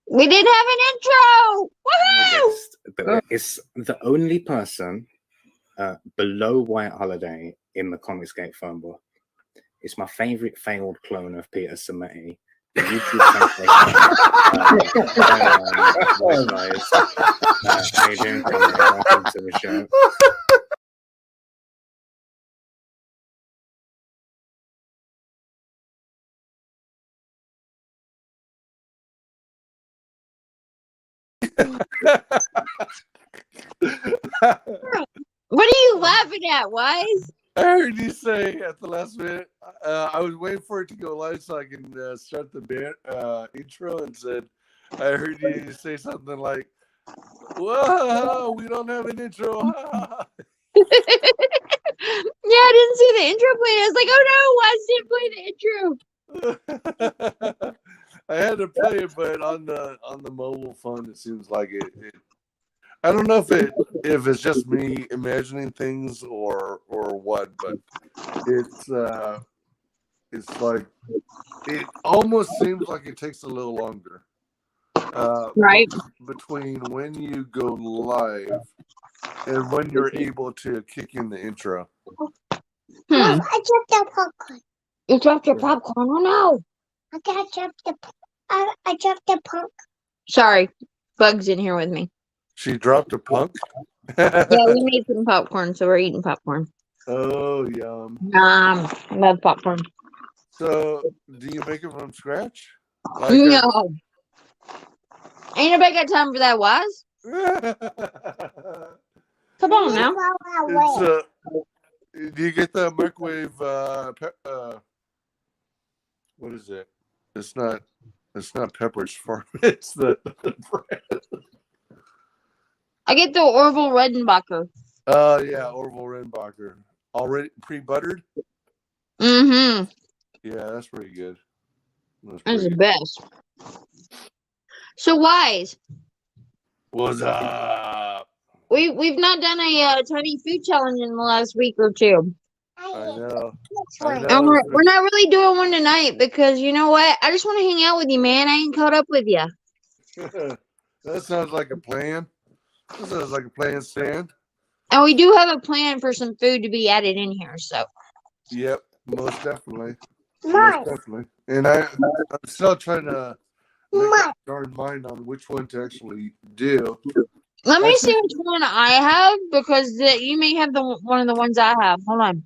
We didn't have an intro. Woohoo! It's the only person below White Holiday in the Comicsgate phone book. It's my favorite failed clone of Peter Sammetti. The YouTube WyzGyz. How you doing, Conrad? Welcome to the show. What are you laughing at, Wise? I heard you say at the last minute. I was waiting for it to go live so I can start the intro, and said, I heard you say something like, "Whoa, we don't have an intro." Yeah, I didn't see the intro play. I was like, oh no, Wise didn't play the intro. I had to play it, but on the mobile phone, it seems like it. I don't know if it's just me imagining things or what, but it's like it almost seems like it takes a little longer. Right. Between when you go live and when you're able to kick in the intro. I dropped the popcorn. You dropped your popcorn? Oh no! I dropped the popcorn. Sorry, Bug's in here with me. She dropped a punk? Yeah, we made some popcorn, so we're eating popcorn. Oh, yum. I love popcorn. So, do you make it from scratch? No. Ain't nobody got time for that, Wise. Come on now. Do you get the microwave? What is it? It's not Pepperidge Farm. It's the brand. I get the Orville Redenbacher. Oh yeah, Orville Redenbacher. Already pre-buttered. Mm-hmm. Yeah, that's pretty good. That's the best. So Wise. What's up? We've not done a tiny food challenge in the last week or two. I know. And we're not really doing one tonight because you know what? I just want to hang out with you, man. I ain't caught up with you. That sounds like a plan. That sounds like a plan, Stan. And we do have a plan for some food to be added in here, so. Yep, most definitely. Most definitely. And I'm still trying to make up my mind on which one to actually do. Let me see which one I have because you may have one of the ones I have. Hold on.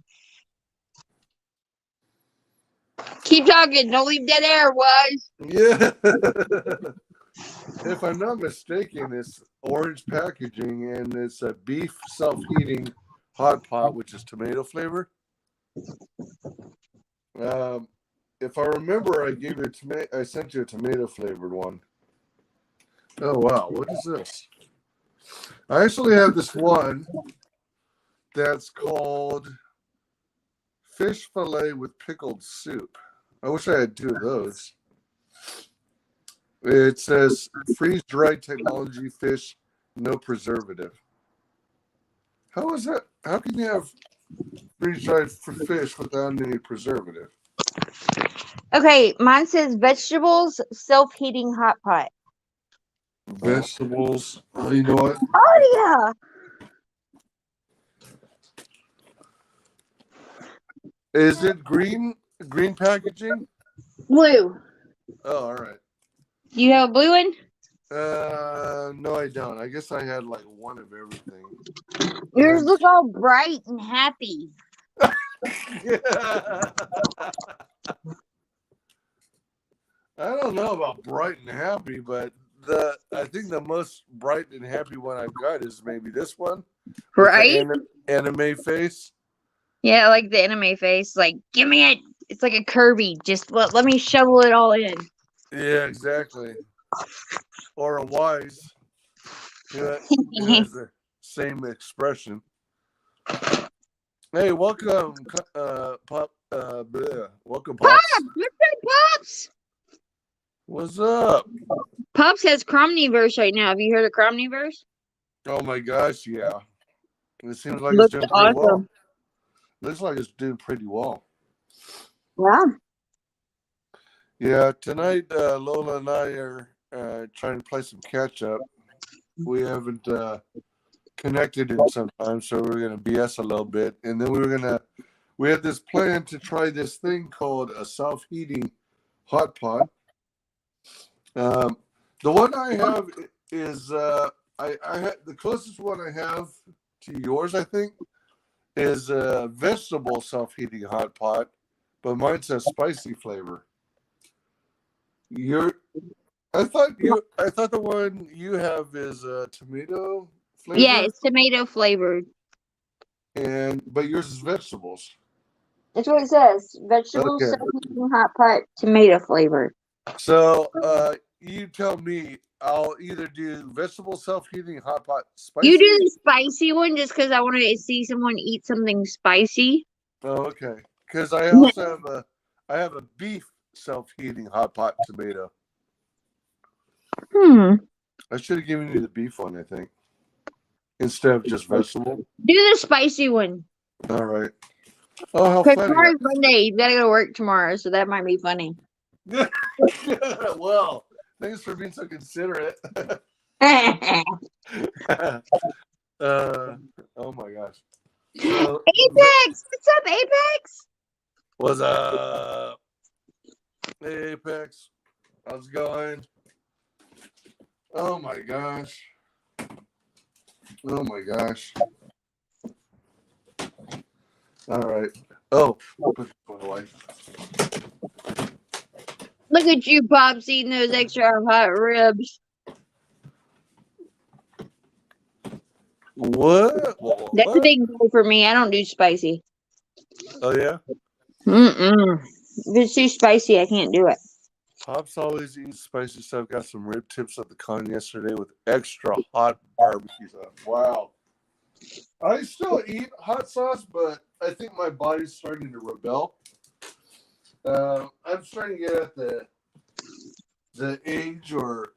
Keep talking. Don't leave dead air, Wise. Yeah. If I'm not mistaken, it's orange packaging and it's a beef self-heating hot pot, which is tomato flavor. If I remember, I gave you I sent you a tomato flavored one. Oh wow, what is this? I actually have this one that's called fish fillet with pickled soup. I wish I had two of those. It says freeze-dried technology fish, no preservative. How is that? How can you have freeze-dried fish without any preservative? Okay, mine says vegetables, self-heating hot pot. Vegetables. Oh, you know what? Oh, yeah. Is it green packaging? Blue. Oh, all right. You have a blue one? No, I don't. I guess I had like one of everything. Yours look all bright and happy. I don't know about bright and happy, but I think the most bright and happy one I've got is maybe this one. Right? Anime face. Yeah, like the anime face. Like, give me it. It's like a Kirby. Just let me shovel it all in. Yeah, exactly. Or a Wise. Yeah, it has the same expression. Hey, welcome, Pop. Welcome, Pops. Pops! What's up, Pops? What's up? Pops has Cromniverse right now. Have you heard of Cromniverse? Oh my gosh, yeah. It seems like Looks it's doing pretty well. awesome. Looks like it's doing pretty well. Yeah. Yeah, tonight Lola and I are trying to play some catch up. We haven't connected in some time, so we're gonna BS a little bit, and then we had this plan to try this thing called a self-heating hot pot. The one I have is the closest one I have to yours, I think, is a vegetable self-heating hot pot, but mine says spicy flavor. I thought the one you have is tomato flavor. Yeah, it's tomato flavored. But yours is vegetables. That's what it says. Vegetables, Okay. self-heating hot pot, tomato flavored. So you tell me. I'll either do vegetable self-heating hot pot spicy. You do the spicy one just because I want to see someone eat something spicy. Oh, okay. Because I also have a beef self-heating hot pot tomato. I should have given you the beef one, I think, instead of just vegetable. Do the spicy one. All right. Oh, how Because funny! tomorrow's Monday. You gotta go to work tomorrow, so that might be funny. Well, thanks for being so considerate. Oh my gosh. Apex! What's up, Apex? What's up, Apex? How's it going? Oh my gosh. Oh my gosh. All right. Oh, I'll put this one away. Look at you, Pops, eating those extra hot ribs. What? That's a big no for me. I don't do spicy. Oh yeah. If it's too spicy, I can't do it. Pops always eats spicy stuff. Got some rib tips at the con yesterday with extra hot barbecue sauce. Wow. I still eat hot sauce, but I think my body's starting to rebel. I'm starting to get at the age or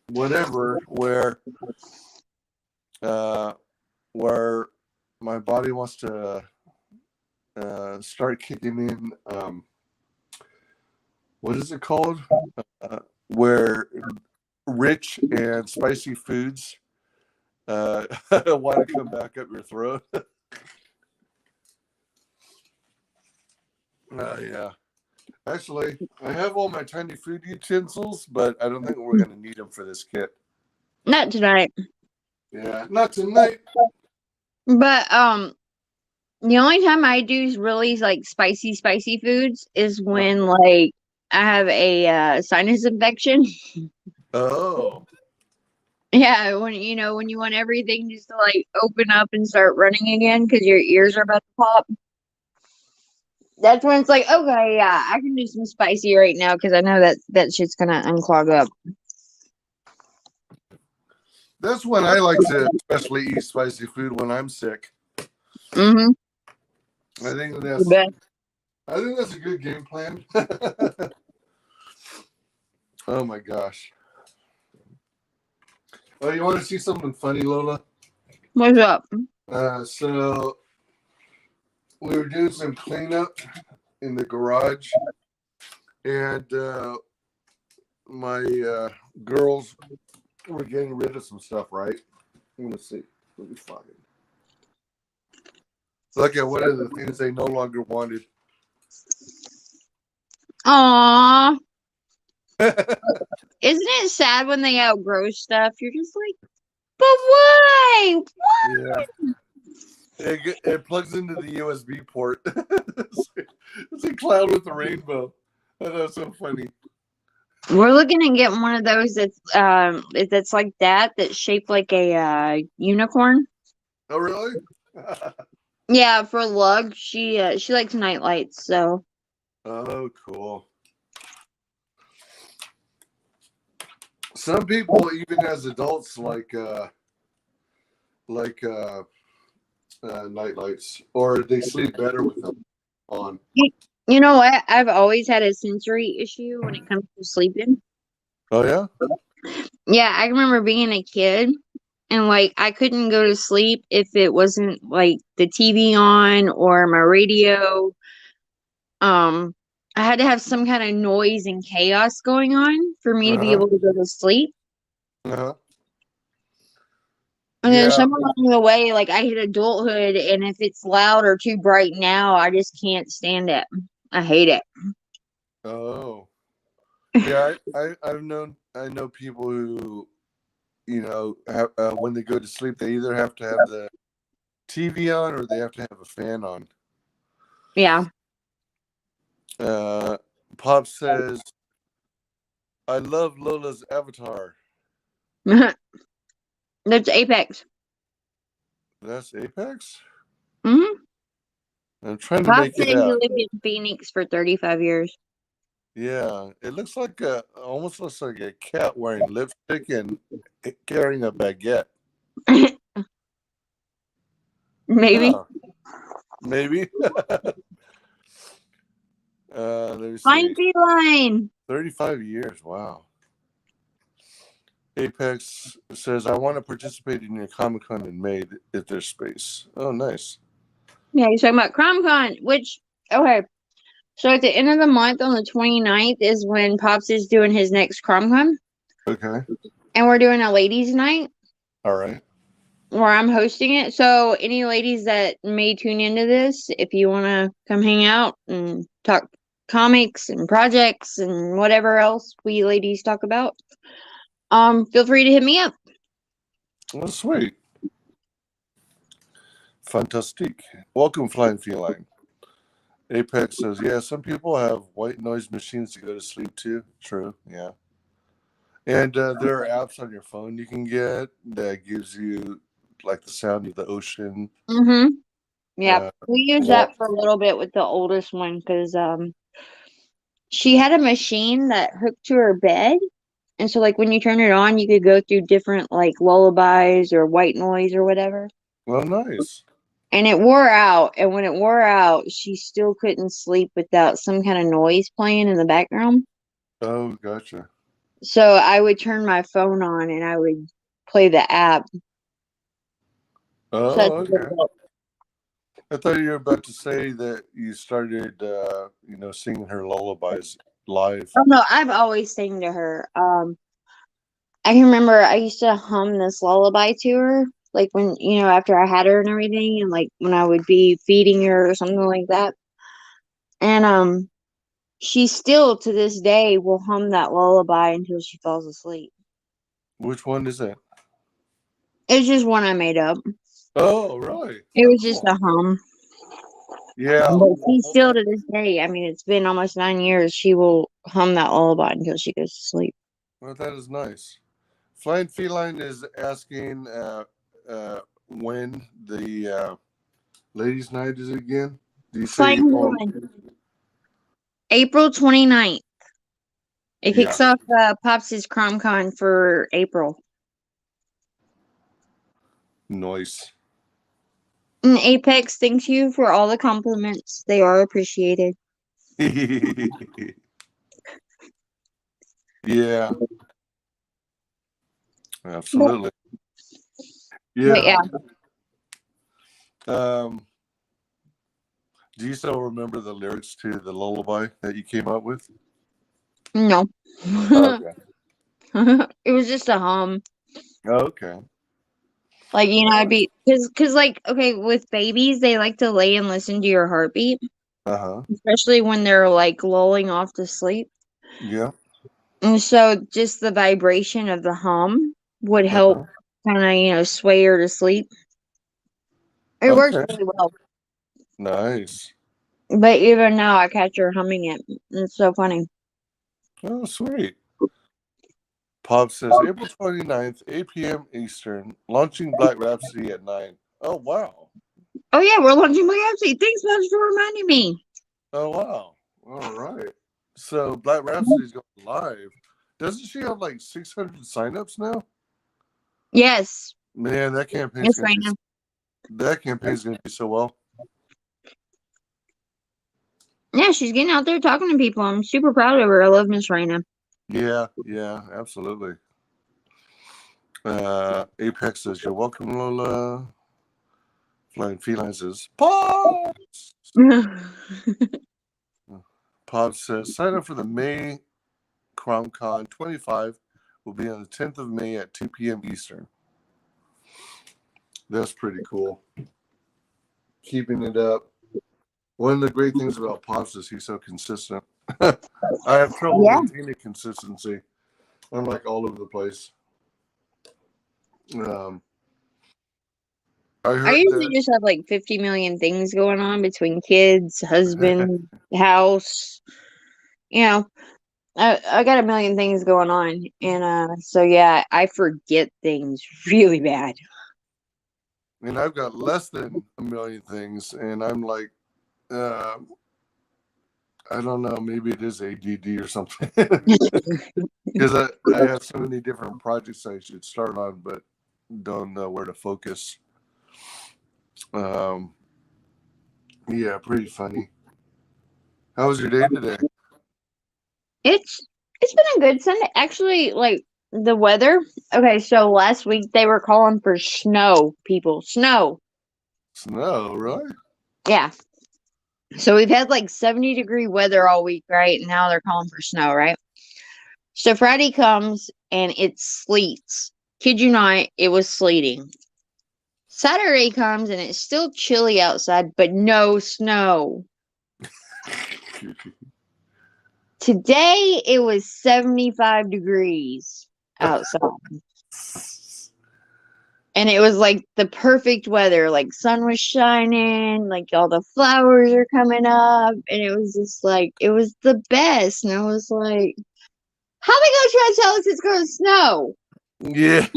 whatever where my body wants to start kicking in. What is it called? Where rich and spicy foods want to come back up your throat. Yeah. Actually, I have all my tiny food utensils, but I don't think we're going to need them for this kit. Not tonight. Yeah, not tonight. But the only time I do really like spicy foods is when like I have a sinus infection. Oh. Yeah, when you want everything just to like open up and start running again because your ears are about to pop. That's when it's like, okay, yeah, I can do some spicy right now because I know that shit's gonna unclog up. That's when I like to especially eat spicy food when I'm sick. Mm-hmm. I think that's a good game plan. Oh my gosh. Oh, you want to see something funny, Lola? What's up? So we were doing some cleanup in the garage, and my girls were getting rid of some stuff, right? Let me see. Let me find it. Look at what are the things they no longer wanted. Aww. Isn't it sad when they outgrow stuff? You're just like, but why? What? Yeah. It plugs into the USB port. It's a cloud with a rainbow. Oh, that's so funny. We're looking at getting one of those that's like that's shaped like a unicorn. Oh, really? Yeah, for Lug, she likes night lights, so. Oh, cool. Some people, even as adults, like night lights, or they sleep better with them on. You know what? I've always had a sensory issue when it comes to sleeping. Oh yeah? Yeah, I remember being a kid and like I couldn't go to sleep if it wasn't like the TV on or my radio. I had to have some kind of noise and chaos going on for me to be able to go to sleep. Uh-huh. And then Yeah. somewhere along the way, like I hit adulthood, and if it's loud or too bright now, I just can't stand it. I hate it. Oh. Yeah, I know people who, have, when they go to sleep, they either have to have the TV on or they have to have a fan on. Yeah. Pop says, I love Lola's avatar. That's Apex. That's Apex? hmm I'm trying to Pop make said it he out. lived in Phoenix for 35 years. Yeah, it looks like almost looks like a cat wearing lipstick and carrying a baguette. Maybe. Huh, maybe. Let me Fine see. feline. 35 years. Wow. Apex says, I want to participate in your Comic Con in May if there's space. Oh, nice. Yeah, he's talking about CromCon, which, okay. So at the end of the month on the 29th is when Pops is doing his next CromCon. Okay. And we're doing a ladies' night All right. where I'm hosting it. So any ladies that may tune into this, if you want to come hang out and talk comics and projects and whatever else we ladies talk about, feel free to hit me up. Well, sweet. Fantastic. Welcome, Flying Feline. Apex says, yeah, some people have white noise machines to go to sleep to. True. Yeah. And there are apps on your phone you can get that gives you like the sound of the ocean. Mm-hmm. Yeah, we used Well, that for a little bit with the oldest one because she had a machine that hooked to her bed. And so, like, when you turn it on, you could go through different, like, lullabies or white noise or whatever. well, nice. And it wore out. And when it wore out, she still couldn't sleep without some kind of noise playing in the background. Oh, gotcha. So I would turn my phone on and I would play the app. So Oh, okay. I thought you were about to say that you started, singing her lullabies live. oh, no, I've always sang to her. I can remember I used to hum this lullaby to her, like when, after I had her and everything, and like when I would be feeding her or something like that. And she still to this day will hum that lullaby until she falls asleep. Which one is it? It's just one I made up. Oh, right. It Oh, was just a hum. Yeah. But she still to this day, I mean, it's been almost 9 years, she will hum that lullaby until she goes to sleep. Well, that is nice. Flying Feline is asking when the ladies' night is again. Do you say April? April 29th. It kicks Yeah. off Pops' CromCon for April. Nice. And Apex, thank you for all the compliments. They are appreciated. Yeah. Absolutely. But Yeah. yeah. Do you still remember the lyrics to the lullaby that you came up with? No. Okay. It was just a hum. Okay. Like, I'd be, cause like, okay, with babies, they like to lay and listen to your heartbeat, Uh-huh. especially when they're like lulling off to sleep. Yeah. And so just the vibration of the hum would help kind of, sway her to sleep. It works Okay. really well. Nice. But even now, I catch her humming it. It's so funny. Oh, sweet. Pop says April 29th, 8 p.m. Eastern, launching Black Rhapsody at 9. Oh, wow. Oh, yeah, we're launching Black Rhapsody. Thanks much for reminding me. Oh, wow. All right. So Black Rhapsody's going live. Doesn't she have like 600 signups now? Yes. Man, that campaign's Yes, going to be so well. Yeah, she's getting out there talking to people. I'm super proud of her. I love Miss Raina. Yeah, absolutely. Apex says, you're welcome, Lola. Flying Feline says, Pops! Pops says, sign up for the May CromCon 25 will be on the 10th of May at 2 p.m. Eastern. That's pretty cool. Keeping it up. One of the great things about Pops is he's so consistent. I have trouble maintaining consistency. I'm like all over the place. I usually just have like 50 million things going on between kids, husband, house. You know, I got a million things going on, and so yeah, I forget things really bad. And I've got less than a million things, and I'm like, I don't know, maybe it is ADD or something. Because I have so many different projects I should start on, but don't know where to focus. Yeah, pretty funny. How was your day today? It's been a good Sunday. Actually, like the weather. Okay, so last week they were calling for snow, people. Snow. Snow, really? Yeah. So we've had like 70-degree weather all week, right? And now they're calling for snow, right? So Friday comes and it sleets. Kid you not, it was sleeting. Saturday comes and it's still chilly outside, but no snow. Today it was 75 degrees outside. And it was like the perfect weather. Like sun was shining, like all the flowers are coming up, and it was just like it was the best. And I was like, how they gonna try to tell us it's gonna snow? Yeah.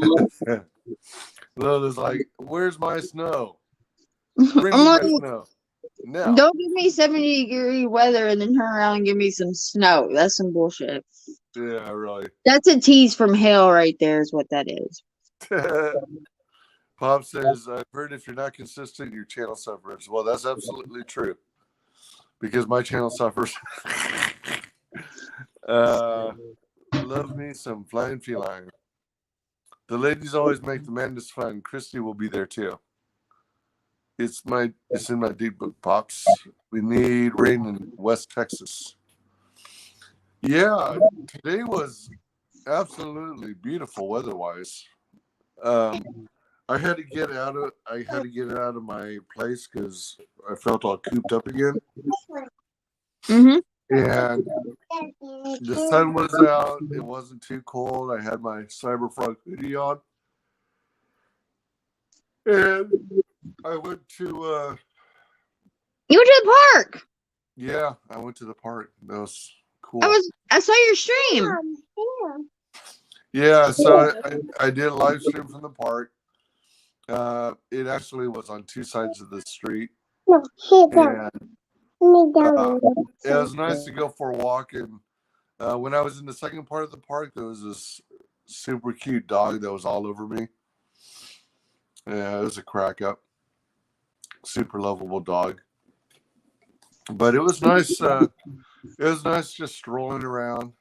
Lola's like, where's my snow? Bring me my snow. Now. Don't give me 70-degree weather and then turn around and give me some snow. That's some bullshit. Yeah, really. That's a tease from hell right there is what that is. Pop says, I've heard if you're not consistent, your channel suffers. Well, that's absolutely true. Because my channel suffers. Love me some flying feline. The ladies always make the madness fun. Christy will be there too. It's in my deep book, Pops. We need rain in West Texas. Yeah, today was absolutely beautiful weather-wise. I had to get it out of my place because I felt all cooped up again. Mm-hmm. And the sun was out. It wasn't too cold. I had my Cyberfrog hoodie on. And I went to You went to the park. yeah, I went to the park. That was cool. I saw your stream. Yeah, so I did a live stream from the park. It actually was on two sides of the street. And it was nice to go for a walk. And when I was in the second part of the park, there was this super cute dog that was all over me. Yeah, it was a crack up. Super lovable dog. But it was nice. It was nice just strolling around,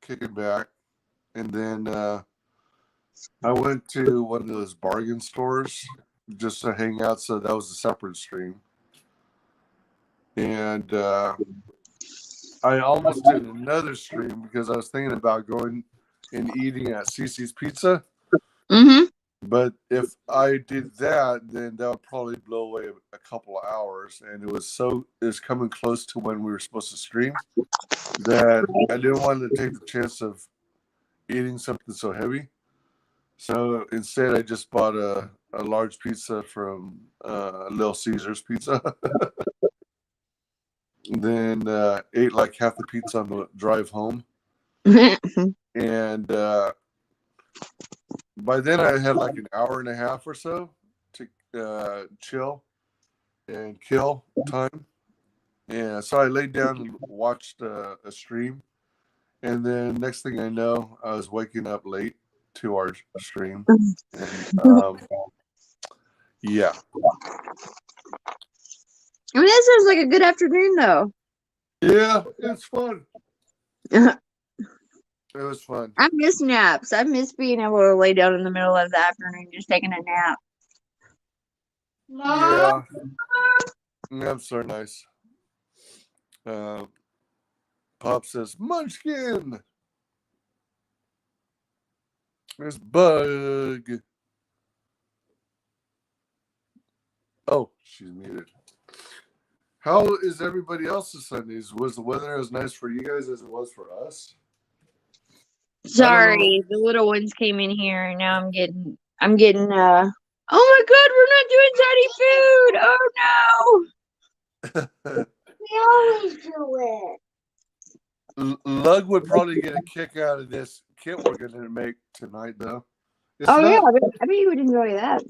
kicking back. And then I went to one of those bargain stores just to hang out. So that was a separate stream. And I almost did another stream because I was thinking about going and eating at Cece's Pizza. Mm-hmm. But if I did that, then that would probably blow away a couple of hours. And it was coming close to when we were supposed to stream that I didn't want to take the chance of eating something so heavy. So instead, I just bought a large pizza from Little Caesars Pizza. Then ate like half the pizza on the drive home. And by then I had like an hour and a half or so to chill and kill time. Yeah, so I laid down and watched a stream. And then next thing I know, I was waking up late to our stream. And, yeah. I mean, that sounds like a good afternoon, though. Yeah, it's fun. It was fun. I miss naps. I miss being able to lay down in the middle of the afternoon just taking a nap. Yeah. Naps are nice. Pop says, Munchkin. There's Bug. Oh, she's muted. How is everybody else's Sundays? Was the weather as nice for you guys as it was for us? Sorry, the little ones came in here and now I'm getting oh my god, we're not doing tiny food. Oh We always do it. Lug would probably get a kick out of this kit we're going to make tonight, though. no. Oh yeah, I bet you would enjoy that.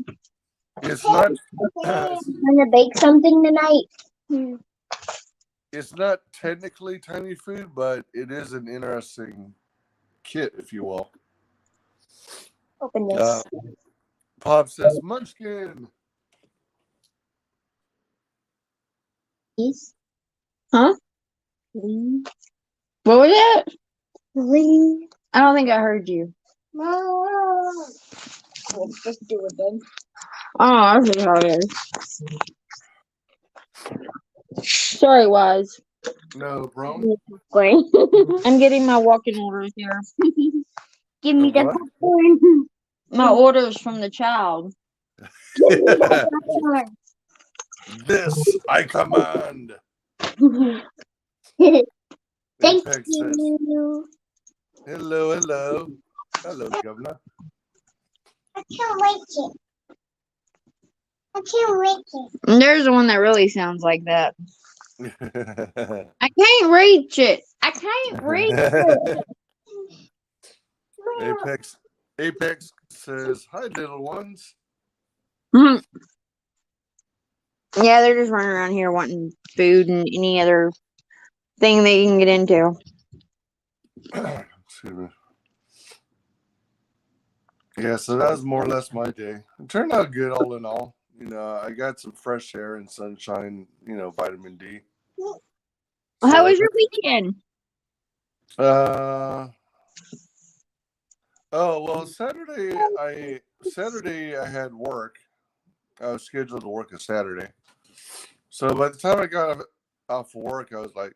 It's not. I'm gonna bake something tonight. It's not technically tiny food, but it is an interesting kit, if you will. Open this. Pop says Munchkin. Please. Huh? Please. What was that? Please. I don't think I heard you. Mom. Just do it then. Oh, that's how it is. Sorry, Wise. No problem. I'm getting my walking orders here. Give me the What? popcorn. My orders from the child. This I command. Thank Apex says, you. hello, hello. Hello, Governor. I can't wait it. I can't wait it. There's one that really sounds like that. I can't reach it. I can't reach it. Apex says, hi, little ones. Mhm. Yeah, they're just running around here wanting food and any other thing they can get into. Excuse me. Yeah, so that was more or less my day. It turned out good all in all. You know, I got some fresh air and sunshine, you know, vitamin D. How was your weekend? Oh, well, Saturday I had work. I was scheduled to work a Saturday. So by the time I got off work, I was like,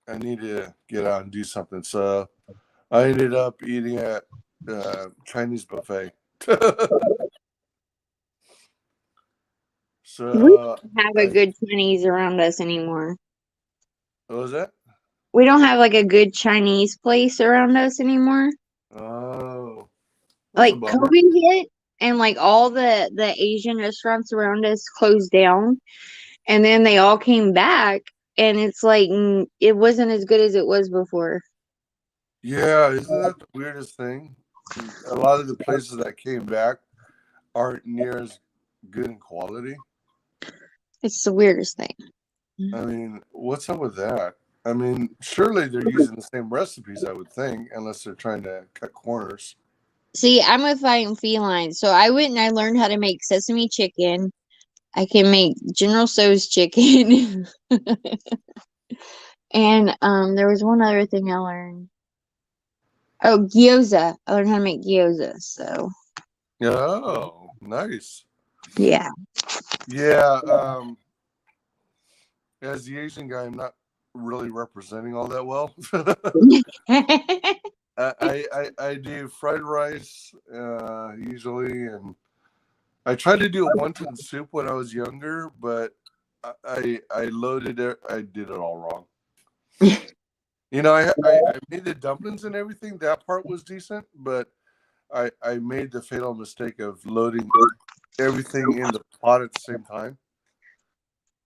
I need to get out and do something. So I ended up eating at Chinese buffet. We So don't have a good Chinese around us anymore. what was that? We don't have like a good Chinese place around us anymore. Oh, Like that's a bummer. COVID hit and like all the Asian restaurants around us closed down, and then they all came back, and it's like it wasn't as good as it was before. Yeah, isn't that the weirdest thing? A lot of the places that came back aren't near as good in quality. It's the weirdest thing. I mean, what's up with that? I mean, surely they're using the same recipes, I would think, unless they're trying to cut corners. See, I'm a fighting feline, so I went and I learned how to make sesame chicken. I can make General Tso's chicken. And there was one other thing I learned. Oh, gyoza. I learned how to make gyoza, so Oh, nice. yeah. Yeah, as the Asian guy, I'm not really representing all that well. I do fried rice usually, and I tried to do a wonton soup when I was younger, but I loaded it. I did it all wrong. You know, I made the dumplings and everything. That part was decent, but I made the fatal mistake of loading everything in the pot at the same time.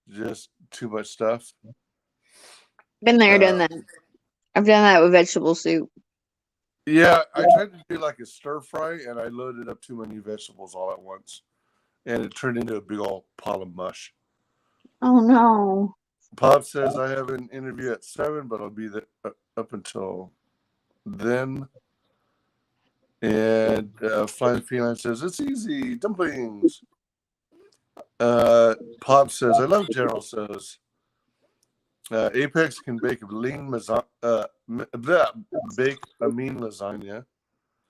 Just too much stuff. Been there, done that. I've done that with vegetable soup. Yeah, I tried to do like a stir fry, and I loaded up too many vegetables all at once, and it turned into a big old pile of mush. Oh no. Pop says I have an interview at 7, but I'll be there up until then. And Fine Feline says it's easy, dumplings. Pop says I love General Tso's. Apex can bake a mean lasagna.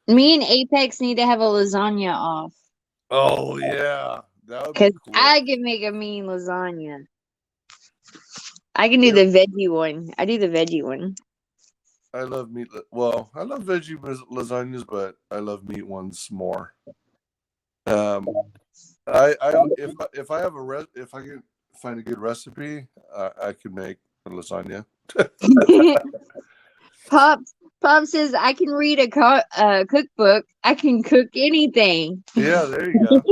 Me and Apex need to have a lasagna off. Oh yeah, that would be Because cool. I can make a mean lasagna. I can do the veggie one. I do the veggie one. I love meat. Well, I love veggie lasagnas, but I love meat ones more. Um, if I have if I can find a good recipe, I could make a lasagna. Pop Pop says I can read a cookbook. I can cook anything. Yeah, there you go.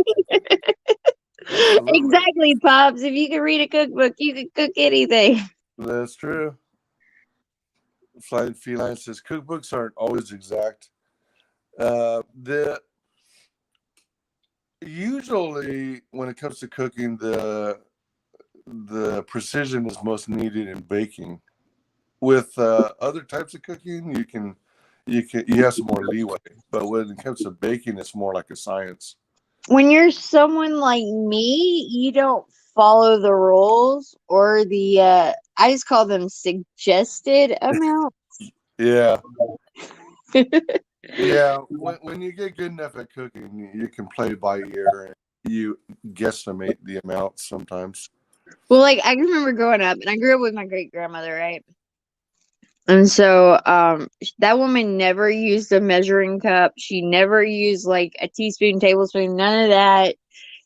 Absolutely, Exactly, Pops. If you can read a cookbook, you can cook anything. that's true. Flying Feline says cookbooks aren't always exact. The Usually when it comes to cooking, the precision is most needed in baking. With other types of cooking, you have some more leeway, but when it comes to baking, it's more like a science. When you're someone like me, you don't follow the rules or the I just call them suggested amount. Yeah, yeah. When you get good enough at cooking, you can play by ear and you guesstimate the amount sometimes. Well, like I can remember growing up, and I grew up with my great grandmother, right? And so, that woman never used a measuring cup. She never used like a teaspoon, tablespoon, none of that.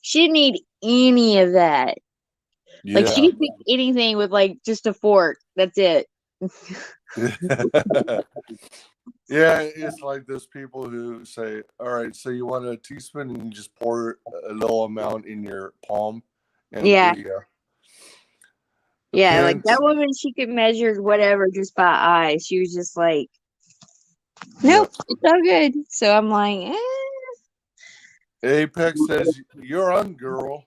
She didn't need any of that. Like Yeah. she could pick anything with like just a fork. That's it. Yeah, it's like those people who say, all right, so you want a teaspoon and you just pour a little amount in your palm and Yeah. the Yeah, like that pins. woman, she could measure whatever just by eye. She was just like, nope, it's all good. So I'm like, Apex says, you're on, girl.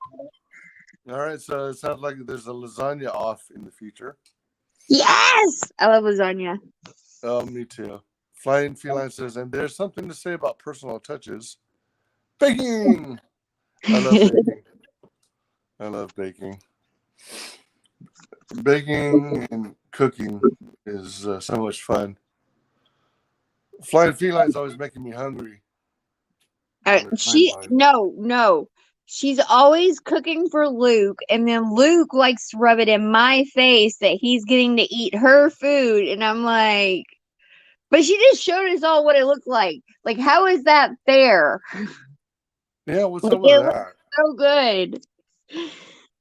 All right, so it sounds like there's a lasagna off in the future. yes, I love lasagna. Oh, me too. Flying Feline says, and there's something to say about personal touches. Baking! I love baking. I love baking. Baking and cooking is so much fun. Flying Feline's always making me hungry. No. She's always cooking for Luke, and then Luke likes to rub it in my face that he's getting to eat her food, and I'm like, but she just showed us all what it looked like. Like, how is that fair? Yeah, what's Like, up with it that? looks so good.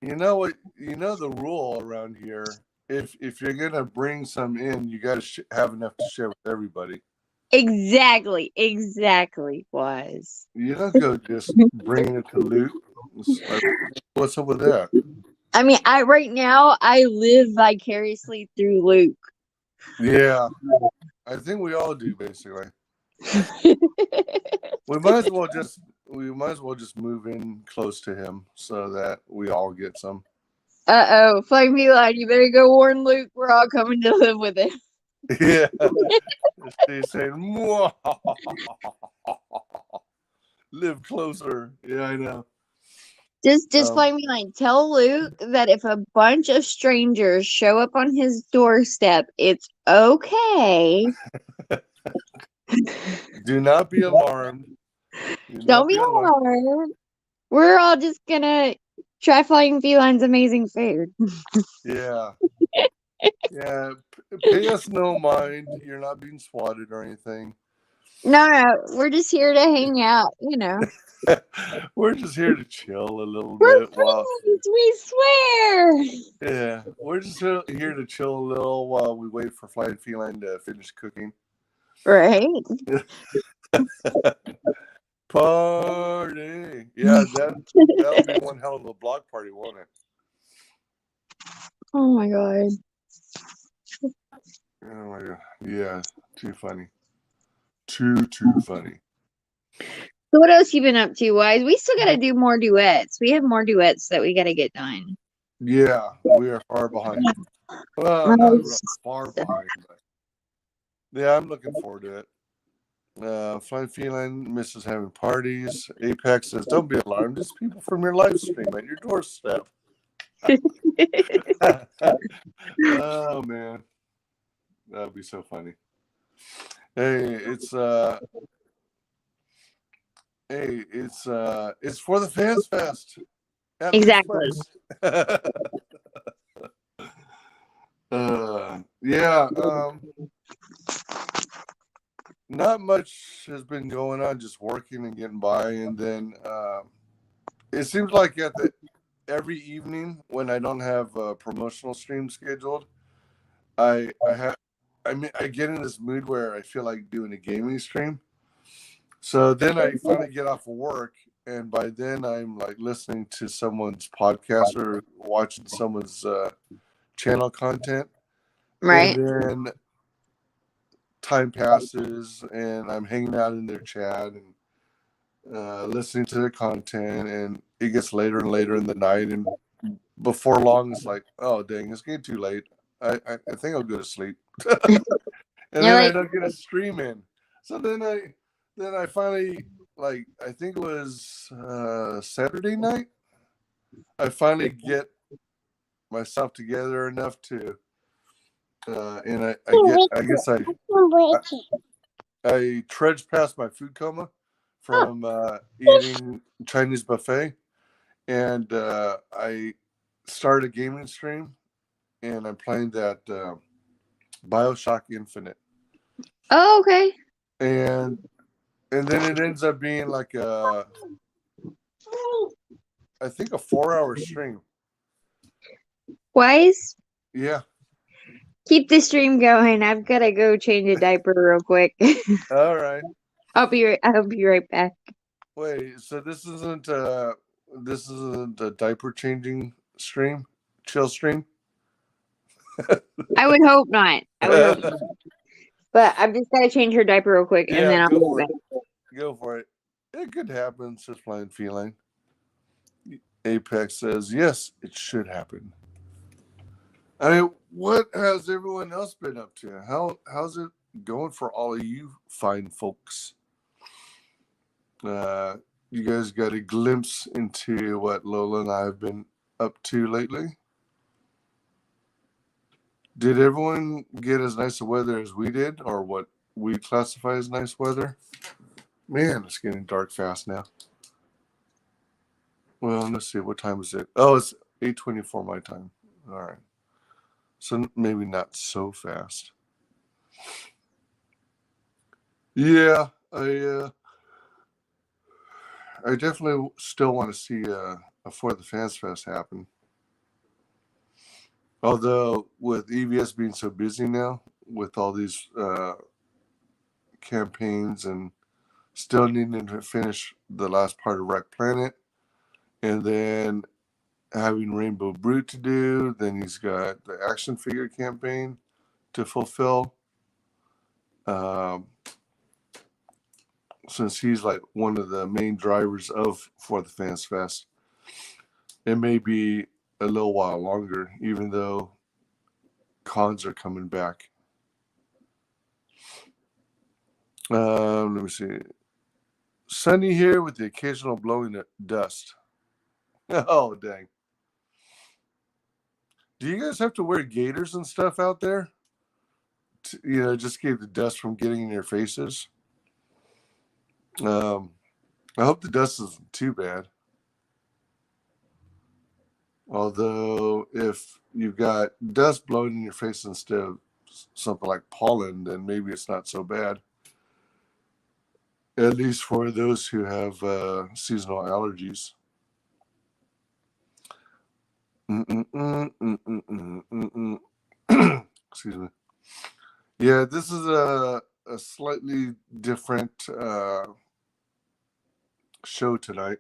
You know what? You know the rule around here. If you're gonna bring some in, you got to have enough to share with everybody. Exactly, was. You don't go just bringing it to Luke. What's up with that? I mean, right now I live vicariously through Luke. Yeah, I think we all do basically. We might as well just move in close to him so that we all get some. Uh-oh, Flame Feline, you better go warn Luke. We're all coming to live with him. Yeah. She's saying, live closer. Yeah, I know. Just Flame Feline, tell Luke that if a bunch of strangers show up on his doorstep, it's okay. Do not be alarmed. Don't be alarmed. We're all just gonna try Flying Feline's amazing food. Yeah. Yeah. Pay us no mind. You're not being swatted or anything. No, we're just here to hang out, you know. We're just here to chill a little We're bit. friends, we swear. Yeah, we're just here to chill a little while we wait for Flying Feline to finish cooking. Right. Party. Yeah, that'll be one hell of a block party, won't it? Oh my god. Oh my god. Yeah, too funny. Too funny. So what else you been up to, Wise? We still gotta do more duets. We have more duets that we gotta get done. Yeah, we are far behind. Well, not far behind, but yeah, I'm looking forward to it. Flying Feline misses having parties. Apex says, don't be alarmed. It's people from your live stream at your doorstep. Oh, man. That would be so funny. Hey, it's for the Fans Fest. Exactly. Yeah. not much has been going on, just working and getting by. And then it seems like every evening when I don't have a promotional stream scheduled, I get in this mood where I feel like doing a gaming stream. So then I finally get off of work, and by then I'm like listening to someone's podcast or watching someone's channel content. Right. And then time passes, and I'm hanging out in their chat and listening to their content, and it gets later and later in the night, and before long it's like, oh dang, it's getting too late. I think I'll go to sleep. And You're then I like, don't get a stream in. So then I finally, like, I think it was Saturday night, I finally get myself together enough to and I trudged past my food coma from eating Chinese buffet, and I started a gaming stream, and I'm playing that BioShock Infinite, oh, okay. and then it ends up being like I think a 4-hour stream. Wise, Yeah. keep the stream going. I've got to go change a diaper real quick. All right. I'll be right back. Wait, so this isn't a diaper changing stream, chill stream? I would hope not. I would hope not. But I've just got to change her diaper real quick, and Yeah, then I'll go be for back. it. Go for it. It could happen. It's just plain feeling. Apex says, yes, it should happen. I mean, what has everyone else been up to? How's it going for all of you fine folks? You guys got a glimpse into what Lola and I have been up to lately? Did everyone get as nice a weather as we did, or what we classify as nice weather? Man, it's getting dark fast now. Well, let's see. What time is it? Oh, it's 8:24 my time. All right. So maybe not so fast. Yeah, I definitely still want to see a For the Fans Fest happen. Although with EVS being so busy now, with all these campaigns and still needing to finish the last part of Wreck Planet, and then having Rainbow Brute to do, then he's got the action figure campaign to fulfill. Since he's like one of the main drivers of For the Fans Fest, it may be a little while longer, even though cons are coming back. Let me see. Sunny here with the occasional blowing of dust. Oh, dang. Do you guys have to wear gaiters and stuff out there? Just keep the dust from getting in your faces. I hope the dust isn't too bad. Although, if you've got dust blowing in your face instead of something like pollen, then maybe it's not so bad. At least for those who have seasonal allergies. Excuse me. Yeah, this is a slightly different show tonight.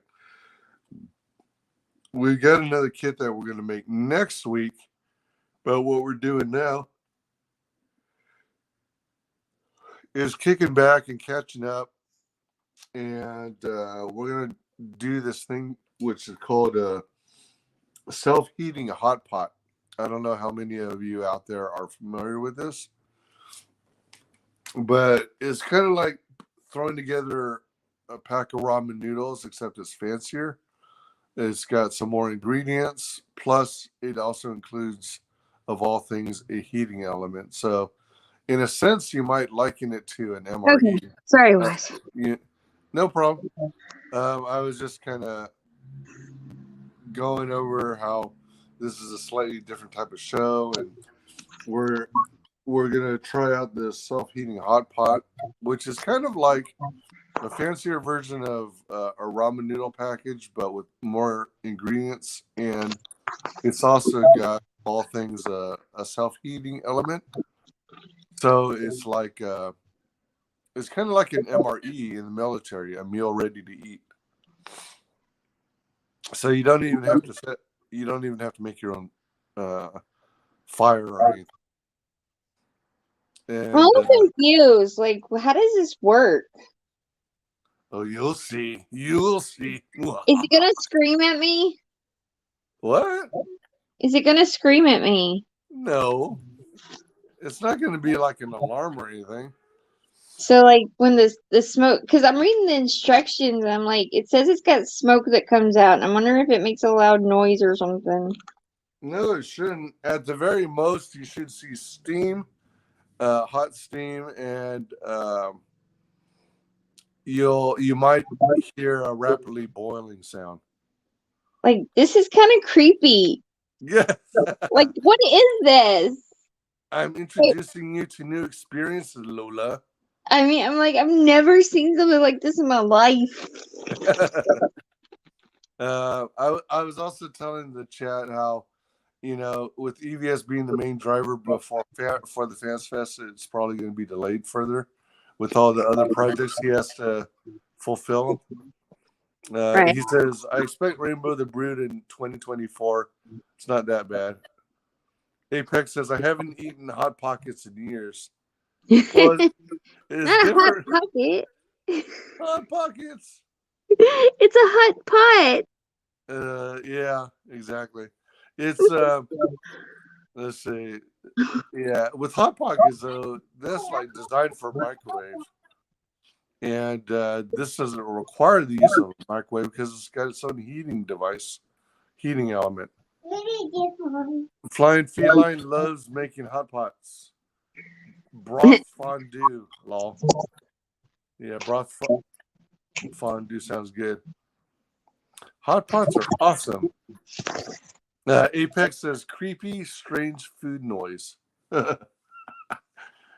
We got another kit that we're going to make next week, but what we're doing now is kicking back and catching up, and we're going to do this thing which is called a self-heating hot pot. I don't know how many of you out there are familiar with this, but it's kind of like throwing together a pack of ramen noodles, except it's fancier. It's got some more ingredients, plus it also includes, of all things, a heating element. So, in a sense, you might liken it to an MRE. Okay. Sorry, Wes. No problem. I was just kind of going over how this is a slightly different type of show, and we're we're gonna try out this self-heating hot pot, which is kind of like a fancier version of a ramen noodle package, but with more ingredients, and it's also got all things a self-heating element. So it's like it's kind of like an MRE in the military, a meal ready to eat. So you don't even have to make your own fire or anything. I'm a little confused. Like, how does this work? Oh, you'll see. You'll see. Is it gonna scream at me? What? Is it gonna scream at me? No. It's not going to be like an alarm or anything. So, like, when the smoke, because I'm reading the instructions, and I'm like, it says it's got smoke that comes out, and I'm wondering if it makes a loud noise or something. No, it shouldn't. At the very most, you should see steam, hot steam, and you might hear a rapidly boiling sound. Like, this is kind of creepy. Yeah. Like, what is this? I'm introducing you to new experiences, Lola. I mean, I'm like, I've never seen something like this in my life. I was also telling the chat how, with EVS being the main driver for the Fans Fest, it's probably going to be delayed further with all the other projects he has to fulfill. Right. He says, I expect Rainbow the Brood in 2024. It's not that bad. Apex says, I haven't eaten Hot Pockets in years. Well, it's Not a hot different. pocket. Hot Pockets. It's a hot pot. Yeah, exactly. It's let's see. Yeah, with Hot Pockets though, that's like designed for microwave. And this doesn't require the use of a microwave because it's got its own heating element. Flying Feline loves making hot pots. Broth fondue, lol. Yeah, broth fondue sounds good. Hot pots are awesome. Apex says creepy, strange food noise.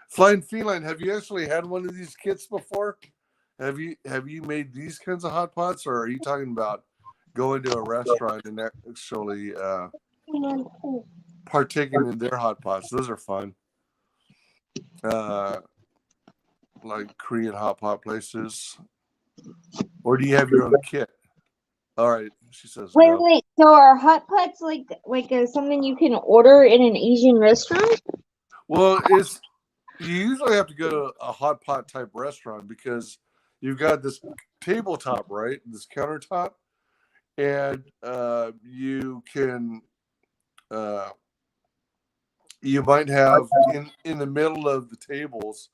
Flying Feline, have you actually had one of these kits before? Have you made these kinds of hot pots, or are you talking about going to a restaurant and actually partaking in their hot pots? Those are fun. Like Korean hot pot places. Or do you have your own kit? All right, she says. Wait. So are hot pots like something you can order in an Asian restaurant? Well, you usually have to go to a hot pot type restaurant because you've got this tabletop, right? This countertop, and you can you might have in the middle of the tables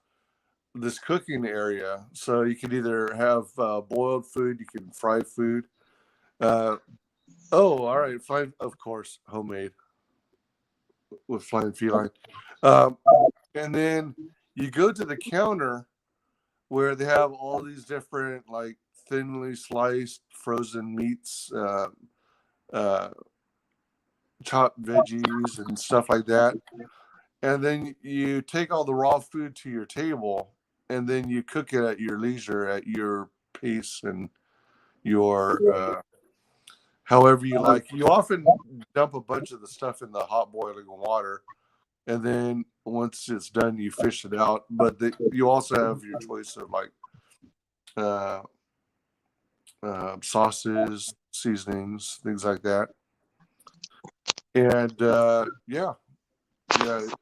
this cooking area, so you can either have boiled food, you can fry food. All right, fine, of course, homemade with Flying Feline. And then you go to the counter where they have all these different like thinly sliced frozen meats, chopped veggies and stuff like that. And then you take all the raw food to your table and then you cook it at your leisure, at your pace and your however you like. You often dump a bunch of the stuff in the hot boiling water, and then once it's done, you fish it out. But you also have your choice of like sauces, seasonings, things like that. And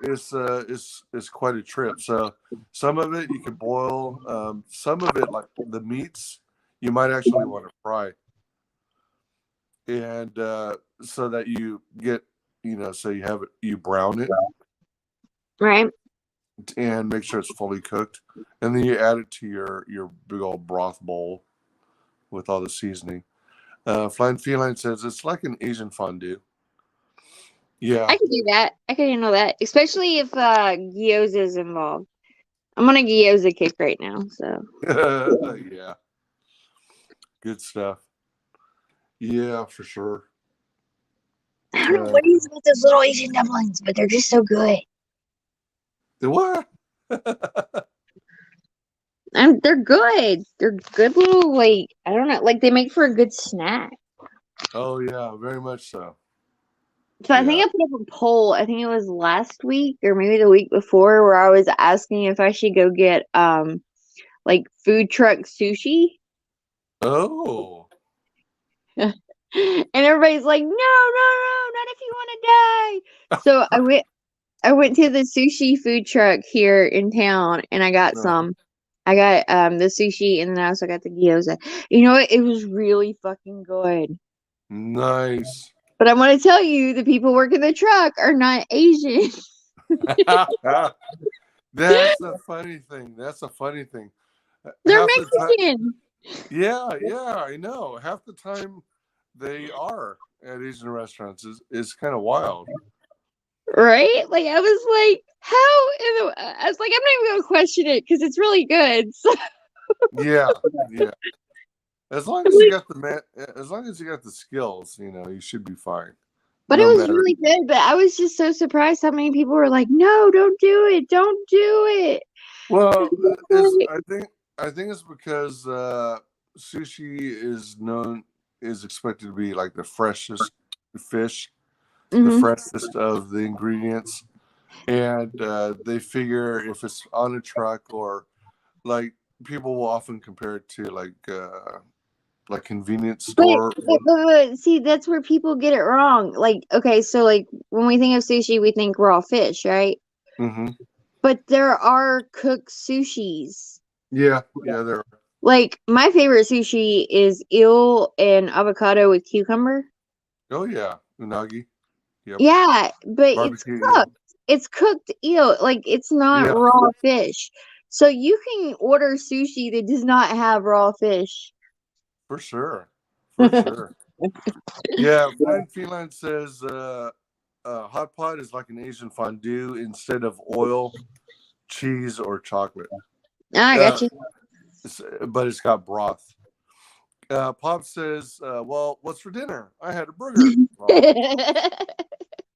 it's quite a trip. So some of it you can boil. Some of it, like the meats, you might actually want to fry. And so that you get, so you brown it. Right. And make sure it's fully cooked. And then you add it to your big old broth bowl with all the seasoning. Flying Feline says it's like an Asian fondue. Yeah. I could do that. I could handle that. Especially if gyoza is involved. I'm on a gyoza kick right now, so. Yeah. Good stuff. Yeah, for sure. I don't know what it is about those little Asian dumplings, but they're just so good. The what? And they're good. They're good little, like, I don't know, like they make for a good snack. Oh yeah, very much so. So I think I put up a poll, I think it was last week or maybe the week before, where I was asking if I should go get like food truck sushi. Oh. And everybody's like, no, no, no, not if you want to die. So I went to the sushi food truck here in town and I got some. I got the sushi and then I also got the gyoza. You know what? It was really fucking good. Nice. But I want to tell you, the people working the truck are not Asian. That's a funny thing. That's a funny thing. They're Half the Mexican. yeah, I know. Half the time they are at Asian restaurants is kind of wild. Right? Like I was like, how in the I was like, I'm not even gonna question it because it's really good. So, Yeah. As long as you got the skills, you should be fine. but No it was matter. really good. But I was just so surprised how many people were like, no, don't do it. Don't do it. Well, I think it's because sushi is expected to be like the freshest fish, the freshest of the ingredients, and they figure if it's on a truck or like people will often compare it to like convenience store. But see, that's where people get it wrong. Like, okay, so like when we think of sushi, we think raw fish, right? Mm-hmm. But there are cooked sushis. Yeah, there are. Like my favorite sushi is eel and avocado with cucumber. Oh yeah, unagi. Yep. Yeah, but Barbecue it's cooked. eel. It's cooked eel. Like it's not raw fish. So you can order sushi that does not have raw fish. For sure. Yeah, Fine Feline says hot pot is like an Asian fondue instead of oil, cheese, or chocolate. I got you. But it's got broth. Pop says, well, what's for dinner? I had a burger.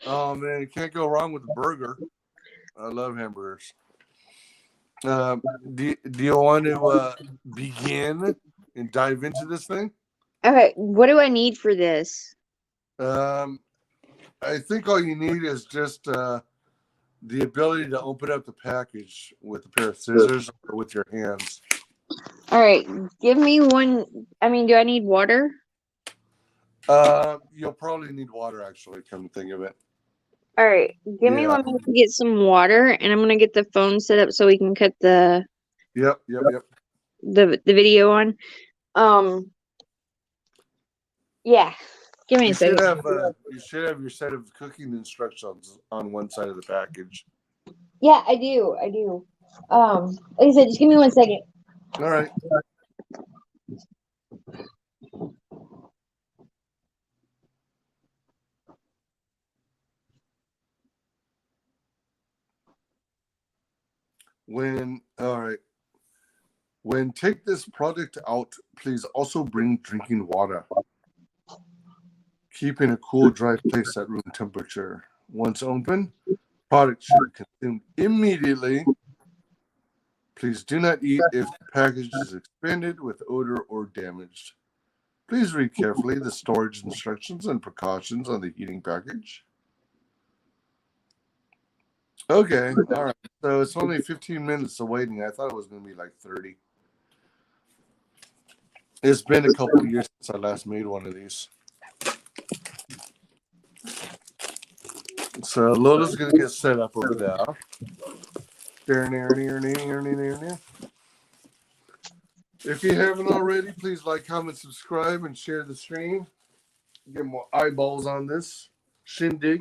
Oh, man, you can't go wrong with a burger. I love hamburgers. Do you want to begin and dive into this thing? Okay, what do I need for this? I think all you need is just the ability to open up the package with a pair of scissors or with your hands. All right, give me one. I mean, do I need water? You'll probably need water, actually, come to think of it. All right, give me 1 minute to get some water, and I'm gonna get the phone set up so we can cut the the video on. Yeah, give me a second. You should have your set of cooking instructions on one side of the package. Yeah, I do. Like I said, just give me 1 second. All right. When take this product out, please also bring drinking water. Keep in a cool, dry place at room temperature. Once open, product should be consumed immediately. Please do not eat if the package is expanded with odor or damaged. Please read carefully the storage instructions and precautions on the heating package. Okay, all right. So it's only 15 minutes of waiting. I thought it was going to be like 30. It's been a couple of years since I last made one of these. So Lola's going to get set up over there. If you haven't already, please like, comment, subscribe, and share the stream. Get more eyeballs on this shindig.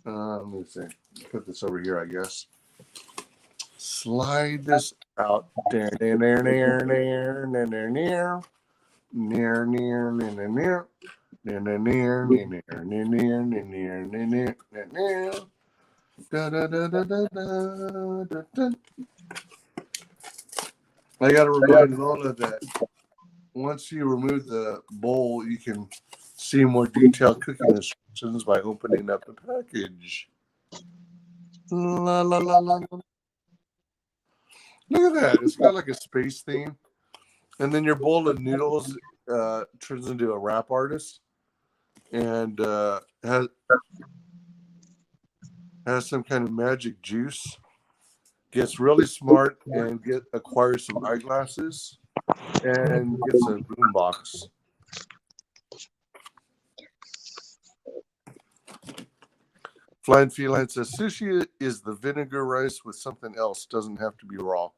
Let me see. Put this over here, I guess. Slide this out. I got to remind Lola that once you remove the bowl, you can see more detailed cooking instructions by opening up the package. La, la, la, la, la. Look at that. It's got like a space theme. And then your bowl of noodles turns into a rap artist. And has some kind of magic juice. Gets really smart and acquires some eyeglasses. And gets a boombox. Flying Feline says sushi is the vinegar rice with something else. Doesn't have to be raw.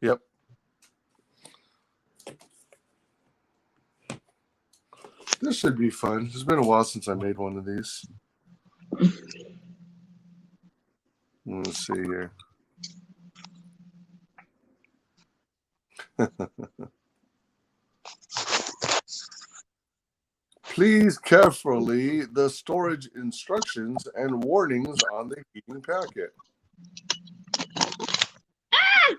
Yep. This should be fun. It's been a while since I made one of these. Let's see here. Please carefully the storage instructions and warnings on the heating packet. Ah!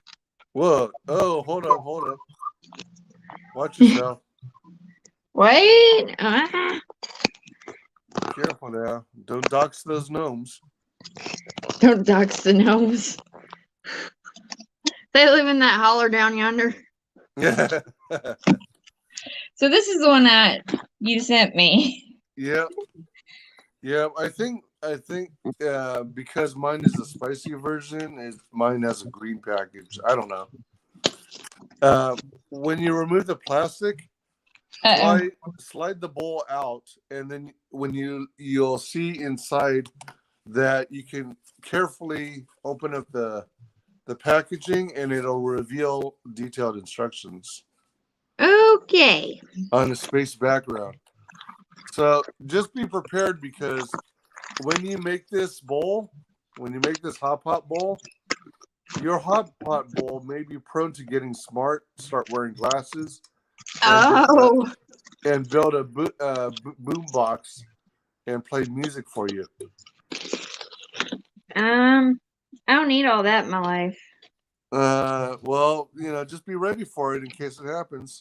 Whoa. Oh, hold up. Watch yourself. Wait. Careful now. Don't dox those gnomes. Don't dox the gnomes. They live in that holler down yonder. Yeah. So this is the one that you sent me. Yep. I think because mine is the spicy version, mine has a green package. I don't know. When you remove the plastic, slide the bowl out, and then when you'll see inside that you can carefully open up the packaging, and it'll reveal detailed instructions. Okay. On a space background. So just be prepared, because when you make this hot pot bowl, your hot pot bowl may be prone to getting smart, start wearing glasses, and build a boom box and play music for you. I don't need all that in my life. Well, just be ready for it in case it happens.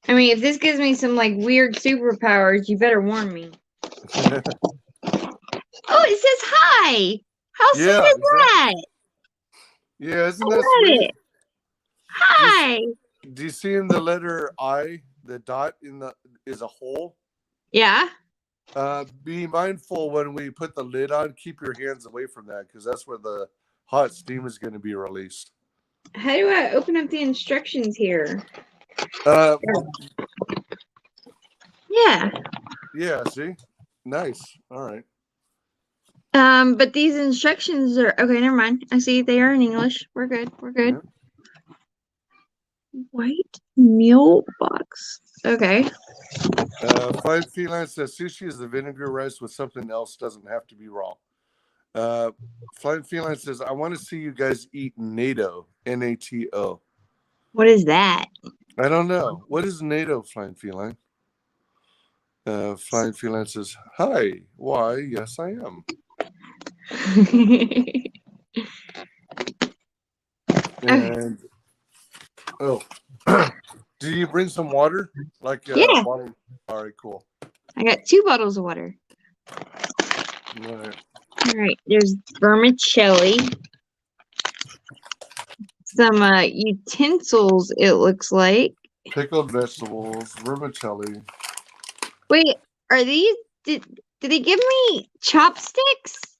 I mean, if this gives me some like weird superpowers, you better warn me. Oh, it says hi. How sweet is that? Yeah, isn't that sweet? Hi. Do you see in the letter I, the dot is a hole? Yeah. Be mindful when we put the lid on. Keep your hands away from that, because that's where the hot steam is going to be released. How do I open up the instructions here? Yeah. Yeah, see? Nice. All right. But these instructions are okay, never mind. I see they are in English. We're good. Yeah. White meal box. Okay. Flying Feline says sushi is the vinegar rice with something else, doesn't have to be raw. Flying Feline says, I want to see you guys eat NATO. NATO. What is that? I don't know. What is NATO, Flying Feline? Flying Feline says, hi. Why, yes, I am. And do you bring some water? Yeah. Water? All right, cool. I got 2 bottles of water. All right. All right. There's vermicelli. Some utensils, it looks like. Pickled vegetables, vermicelli. Wait, are these? Did they give me chopsticks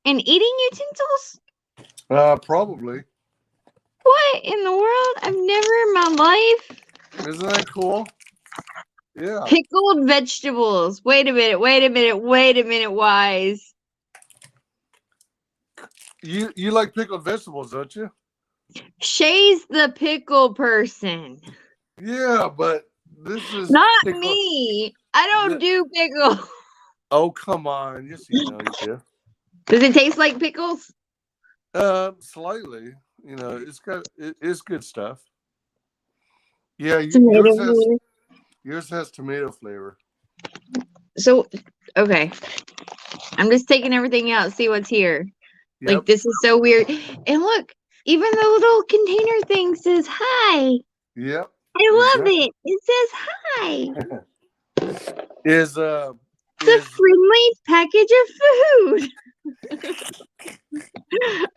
and eating utensils? Probably. What in the world? I've never in my life. Isn't that cool? Yeah. Pickled vegetables. Wait a minute, Wise. You like pickled vegetables, don't you? Shay's the pickle person. Yeah, but this is not me. I don't do pickles. Oh, come on. Yes, you know you do. Does it taste like pickles? Slightly. It's good stuff. Yeah, yours has tomato flavor. So, okay. I'm just taking everything out, see what's here. Yep. Like, this is so weird. And look, even the little container thing says hi. Yep. I love it. It says hi. Is It's a friendly package of food.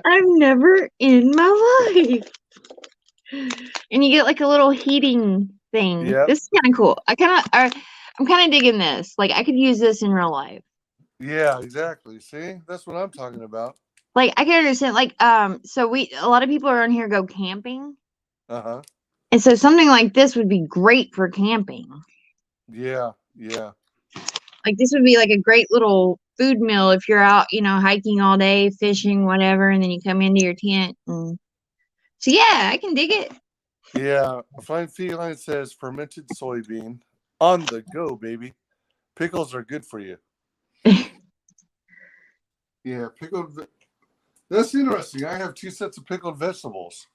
I've never in my life. And you get like a little heating thing. Yep. This is kind of cool. I'm kind of digging this. Like I could use this in real life. Yeah, exactly. See, that's what I'm talking about. Like I can understand. Like so a lot of people around here go camping, Uh-huh. and so something like this would be great for camping. Yeah, yeah. Like this would be like a great little food meal if you're out, hiking all day, fishing, whatever, and then you come into your tent. And so yeah, I can dig it. Yeah. Fine Feline says fermented soybean on the go, baby. Pickles are good for you. Yeah, that's interesting. I have 2 sets of pickled vegetables.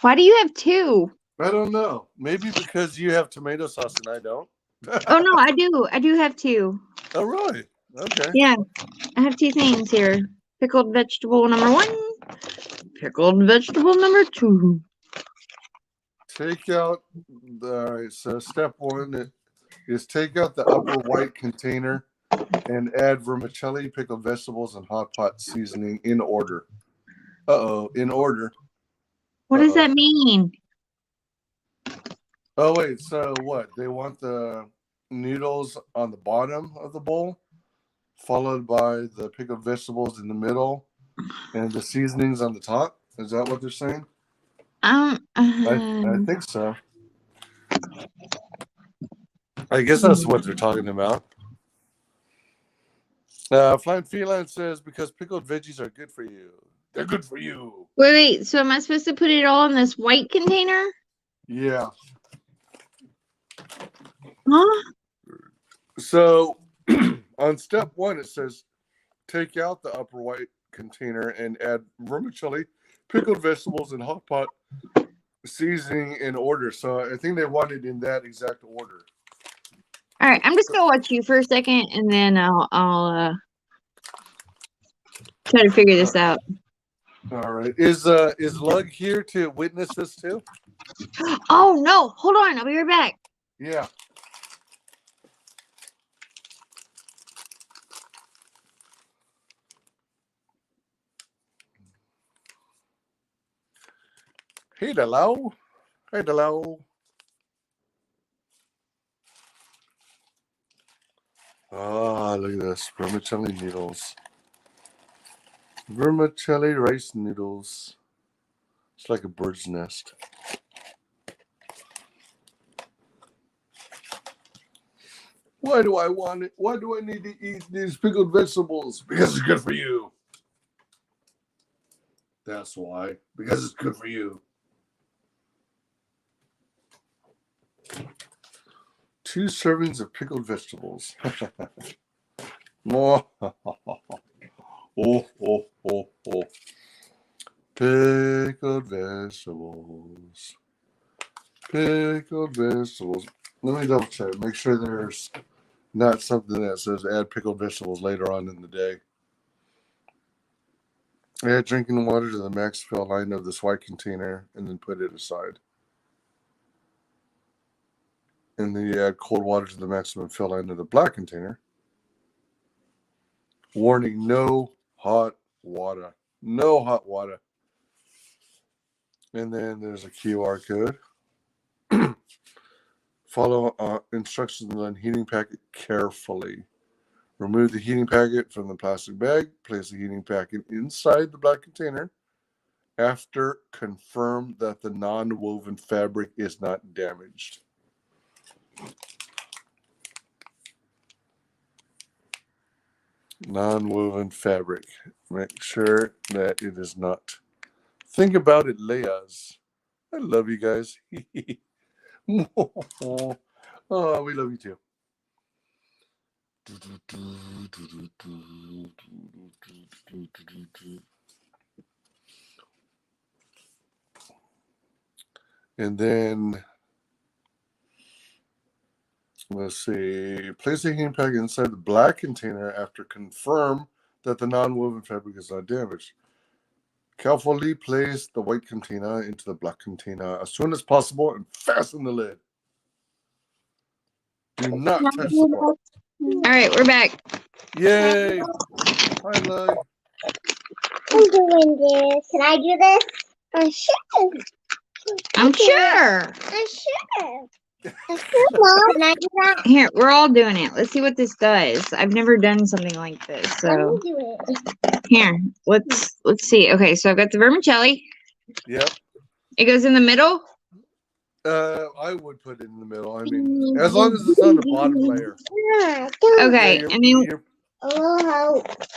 Why do you have 2? I don't know. Maybe because you have tomato sauce and I don't. Oh no, I do. I do have 2. Oh, really? Okay. Yeah, I have 2 things here. Pickled vegetable number 1. Pickled vegetable number 2. Take out so step 1 is take out the upper white container and add vermicelli, pickled vegetables, and hot pot seasoning in order. In order. What does that mean? Oh, wait. So what? They want the noodles on the bottom of the bowl, followed by the pickled vegetables in the middle, and the seasonings on the top? Is that what they're saying? I think so. I guess that's what they're talking about. Flying Feline says, because pickled veggies are good for you. They're good for you. Wait. So am I supposed to put it all in this white container? Yeah. Huh? So on step 1, it says, take out the upper white container and add vermicelli, pickled vegetables, and hot pot seasoning in order. So I think they want it in that exact order. All right, I'm just gonna watch you for a second, and then I'll try to figure this out. All right. Is Lug here to witness this too? Oh no! Hold on, I'll be right back. Yeah. Hey, hello. Hey, hello. Ah, look at this. Vermicelli noodles. Vermicelli rice noodles. It's like a bird's nest. Why do I want it? Why do I need to eat these pickled vegetables? Because it's good for you. That's why. Because it's good for you. 2 servings of pickled vegetables. More. Oh. Pickled vegetables. Pickled vegetables. Let me double check. Make sure there's not something that says add pickled vegetables later on in the day. Add drinking water to the max fill line of this white container and then put it aside. And then you add cold water to the maximum fill line of the black container. Warning, no hot water. No hot water. And then there's a QR code. Follow instructions on heating packet carefully. Remove the heating packet from the plastic bag. Place the heating packet inside the black container. After, confirm that the non-woven fabric is not damaged. Non-woven fabric. Make sure that it is not. Think about it, Layas. I love you guys. Oh, we love you too. And then let's see. Place the heating packet inside the black container after confirm that the non-woven fabric is not damaged. Carefully place the white container into the black container as soon as possible and fasten the lid. Do not touch the box. All right, we're back. Yay! Hi, Lily. I'm doing this. Can I do this? I'm sure. I'm sure. I'm sure. I'm sure, Mom. Can I do that? Here, we're all doing it. Let's see what this does. I've never done something like this. Let So me do it. here, let's see. Okay, so I've got the vermicelli. Yep. It goes in the middle. I would put it in the middle. I mean, as long as it's on the bottom layer. Okay, Yeah,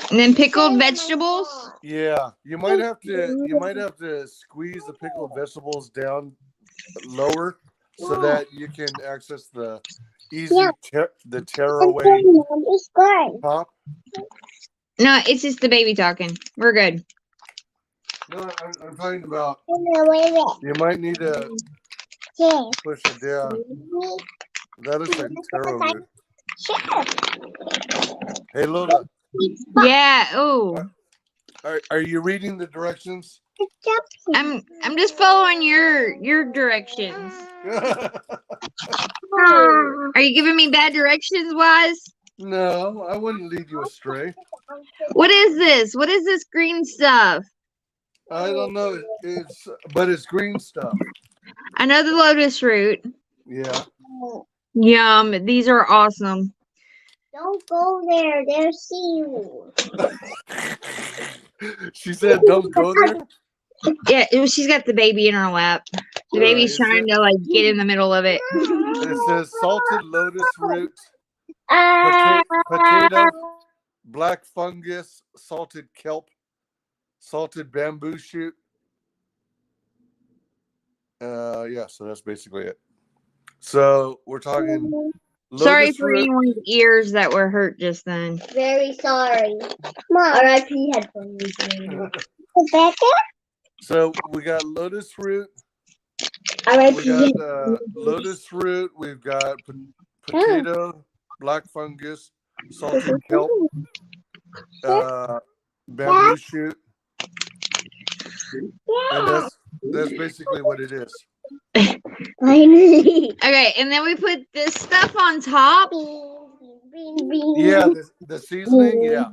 and then pickled vegetables. yeah, you might have to squeeze the pickled vegetables down lower so that you can access the the tearaway top. No, it's just the baby talking. We're good. No, I'm talking about Wait. you might need to Yes. push it down. That is like taro root. Sure. Hey Lola, Yeah. Oh, are you reading the directions? I'm just following your directions. Are you giving me bad directions, Wise? No, I wouldn't lead you astray. What is this? What is this green stuff? I don't know. But it's green stuff. I know the lotus root. Yeah. Yum. These are awesome. Don't go there. They'll see you. She said, "Don't go there." Yeah, she's got the baby in her lap. The baby's trying to like get in the middle of it. It says salted lotus root, Ah. potato, black fungus, salted kelp, salted bamboo shoot. Yeah, so that's basically it. So we're talking Sorry lotus for root. anyone's ears that were hurt just then. Very sorry. Mom. R.I.P. headphones. Rebecca? So we got lotus root. R.I.P. We got lotus root. We've got potato, black fungus, salted kelp, bamboo shoot. And that's basically what it is. Finally. Okay, and then we put this stuff on top. Yeah, the seasoning, yeah.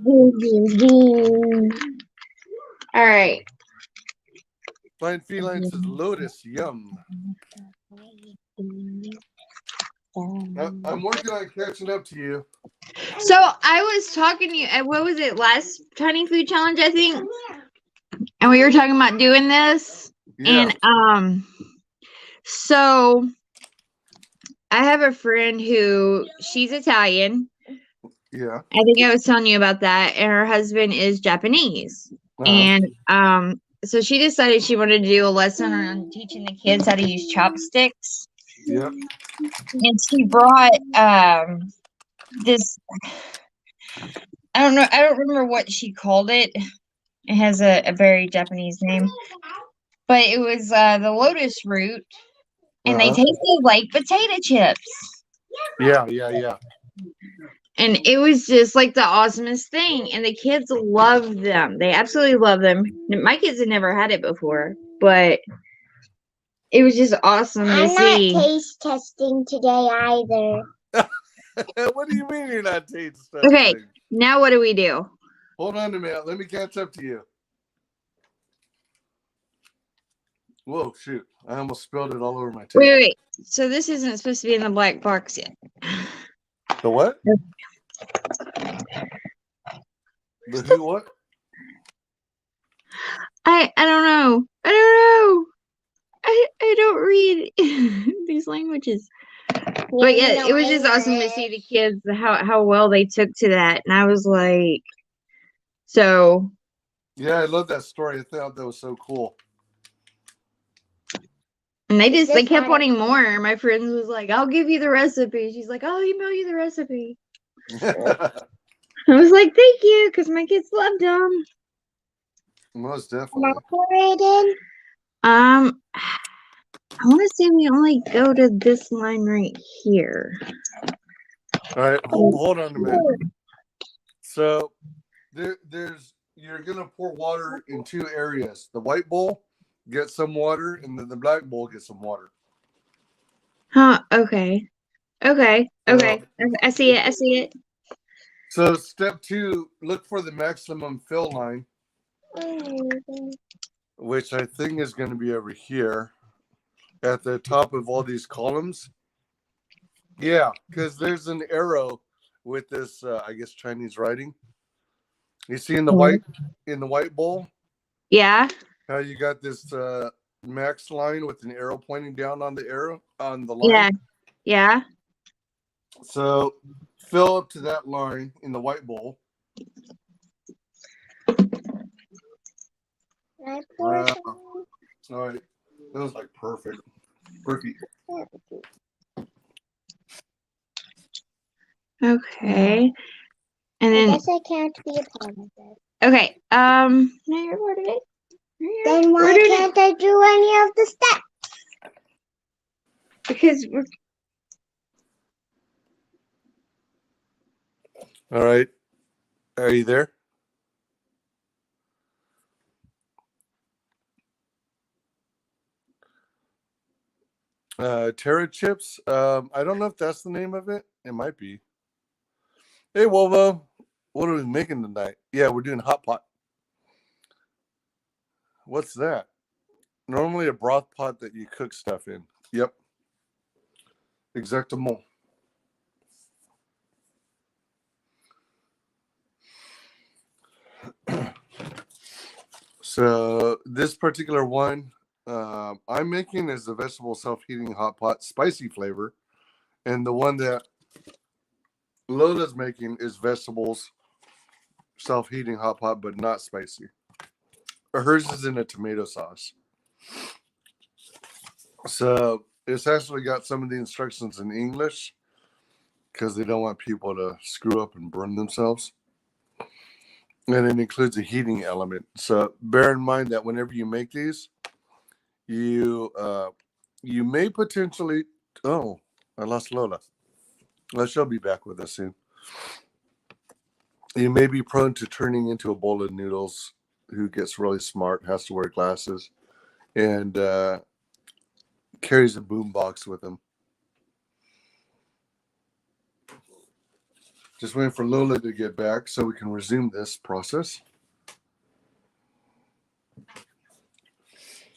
All right. Fine Feline says lotus, yum. I'm working on catching up to you. So I was talking to you at what was it, last Tiny Food Challenge, I think? And we were talking about doing this. Yeah. And so I have a friend who she's Italian. Yeah. I think I was telling you about that. And her husband is Japanese. And so she decided she wanted to do a lesson on teaching the kids how to use chopsticks. Yep. And she brought this, I don't know, I don't remember what she called it. It has a very Japanese name. But it was the lotus root. And they tasted like potato chips. Yeah. And it was just like the awesomest thing. And the kids loved them. They absolutely love them. My kids had never had it before. But it was just awesome to see. I'm not taste testing today either. What do you mean you're not taste testing? Okay, now what do we do? Hold on a minute. Let me catch up to you. Whoa, shoot. I almost spilled it all over my table. Wait. So this isn't supposed to be in the black box yet. The what? The who what? I don't know. I don't read these languages. But yeah, it was just awesome to see the kids how well they took to that. And I was like, so. Yeah, I love that story. I thought that was so cool. And they kept wanting more. My friends was like, I'll give you the recipe. She's like, I'll email you the recipe. I was like, thank you, because my kids loved them. Most definitely. I want to say we only go to this line right here. All right, hold on a minute. So you're gonna pour water in two areas. The white bowl, get some water, and then the black bowl, get some water. Huh? Okay. I see it. So step 2, look for the maximum fill line, which I think is going to be over here at the top of all these columns. Yeah, because there's an arrow with this, I guess, Chinese writing. You see in the white bowl? Yeah. How you got this max line with an arrow pointing down on the line? Yeah. Yeah. So fill up to that line in the white bowl. Wow. All right. That was like perfect. Perfect. Okay. And I then guess I can't be a part of it. okay. No, you're part of it. Then why can't I do any of the steps? Because we're All right. Are you there? Terra chips. I don't know if that's the name of it. It might be. Hey, Wolvo. What are we making tonight? Yeah, we're doing hot pot. What's that? Normally a broth pot that you cook stuff in. Yep. Exactement. So this particular one I'm making is the vegetable self-heating hot pot spicy flavor. And the one that Lola's making is vegetables self-heating hot pot, but not spicy. Hers is in a tomato sauce. So it's actually got some of the instructions in English because they don't want people to screw up and burn themselves. And it includes a heating element. So bear in mind that whenever you make these, you may potentially... Oh, I lost Lola. Well, she'll be back with us soon. You may be prone to turning into a bowl of noodles who gets really smart, has to wear glasses, and carries a boom box with him. Just waiting for Lola to get back so we can resume this process.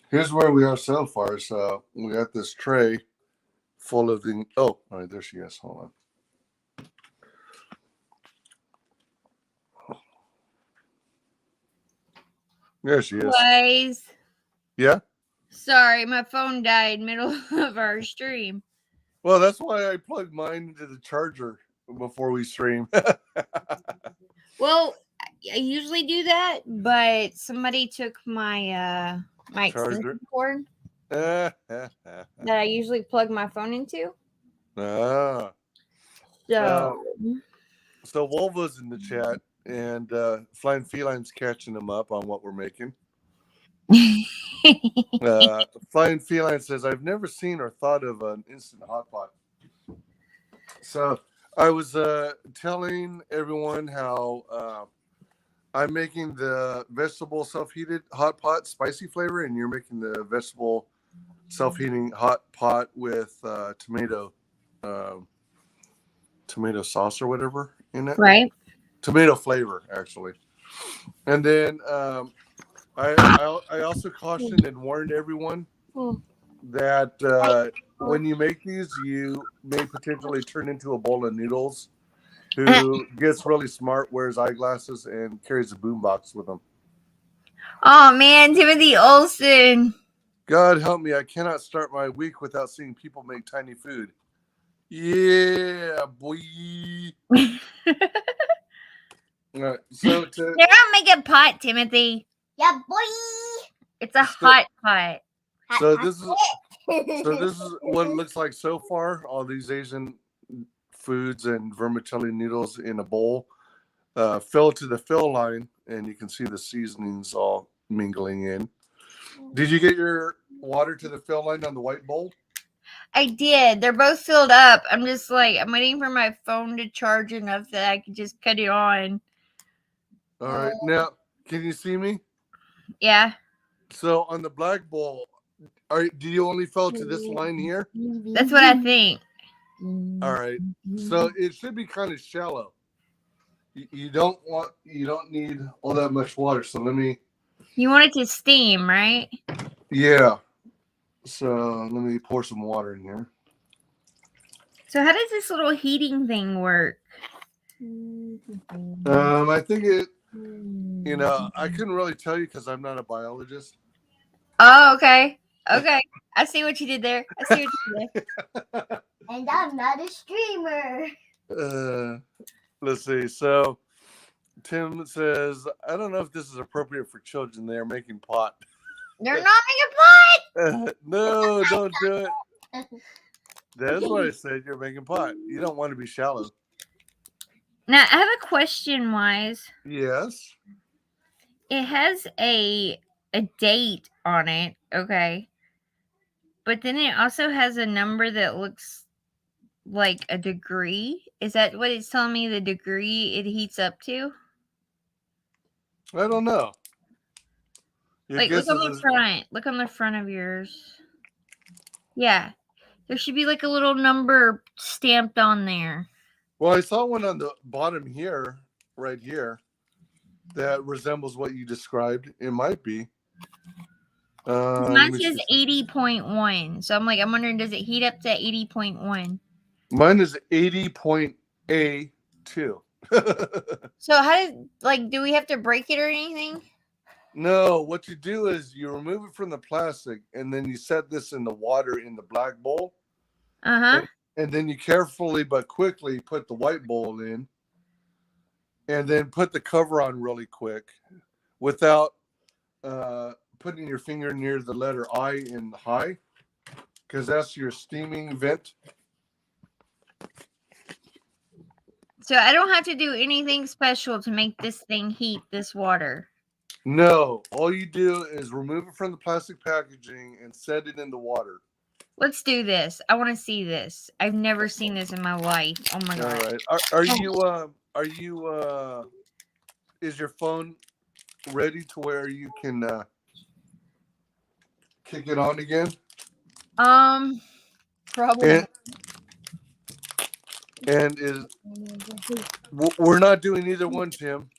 Here's where we are so far. So we got this tray full of the... Oh, all right, there she is. Hold on. There she is. Wise. Yeah? Sorry, my phone died middle of our stream. Well, that's why I plugged mine into the charger before we stream. Well, I usually do that, but somebody took my my extension cord that I usually plug my phone into. Ah. So So Wolva's in the chat, and Flying Feline's catching him up on what we're making. Flying Feline says, I've never seen or thought of an instant hot pot. So I was telling everyone how I'm making the vegetable self-heated hot pot spicy flavor, and you're making the vegetable self-heating hot pot with tomato sauce or whatever in it. right. Tomato flavor, actually. And then I also cautioned and warned everyone that when you make these, you may potentially turn into a bowl of noodles who gets really smart, wears eyeglasses, and carries a boombox with them. Oh man, Timothy Olsen. God help me, I cannot start my week without seeing people make tiny food. Yeah, boy. All right, so They don't make a pot, Timothy. Yeah, boy. It's a hot pot. So this is what it looks like so far. All these Asian foods and vermicelli noodles in a bowl fill to the fill line, and you can see the seasonings all mingling in. Did you get your water to the fill line on the white bowl? I did. They're both filled up. I'm just like, I'm waiting for my phone to charge enough that I can just cut it on. All right. Now, can you see me? Yeah. So on the black bowl, do you only fill to this line here? That's what I think. All right. So it should be kind of shallow. You don't need all that much water. So let me. You want it to steam, right? Yeah. So let me pour some water in here. So how does this little heating thing work? I think it. I couldn't really tell you because I'm not a biologist. Oh, okay. Okay. I see what you did there. I see what you did there. And I'm not a streamer. Let's see. So Tim says, I don't know if this is appropriate for children. They are making pot. They're not making pot. No, don't do it. That's what I said. You're making pot. You don't want to be shallow. Now, I have a question, Wise. Yes. It has a date on it, okay? But then it also has a number that looks like a degree. Is that what it's telling me, the degree it heats up to? I don't know. Like, look on the front. Look on the front of yours. Yeah. There should be like a little number stamped on there. Well, I saw one on the bottom here, right here, that resembles what you described. It might be. Mine says 80.1. So I'm wondering, does it heat up to 80.1? Mine is 80.A2. So how do we have to break it or anything? No, what you do is you remove it from the plastic and then you set this in the water in the black bowl. Uh-huh. And then you carefully but quickly put the white bowl in and then put the cover on really quick without putting your finger near the letter I in high, because that's your steaming vent. So I don't have to do anything special to make this thing heat this water. No, all you do is remove it from the plastic packaging and set it in the water. Let's do this. I want to see this. I've never seen this in my life. Oh my God. All right. Are you is your phone ready to where you can kick it on again? Probably. And we're not doing either one, Tim.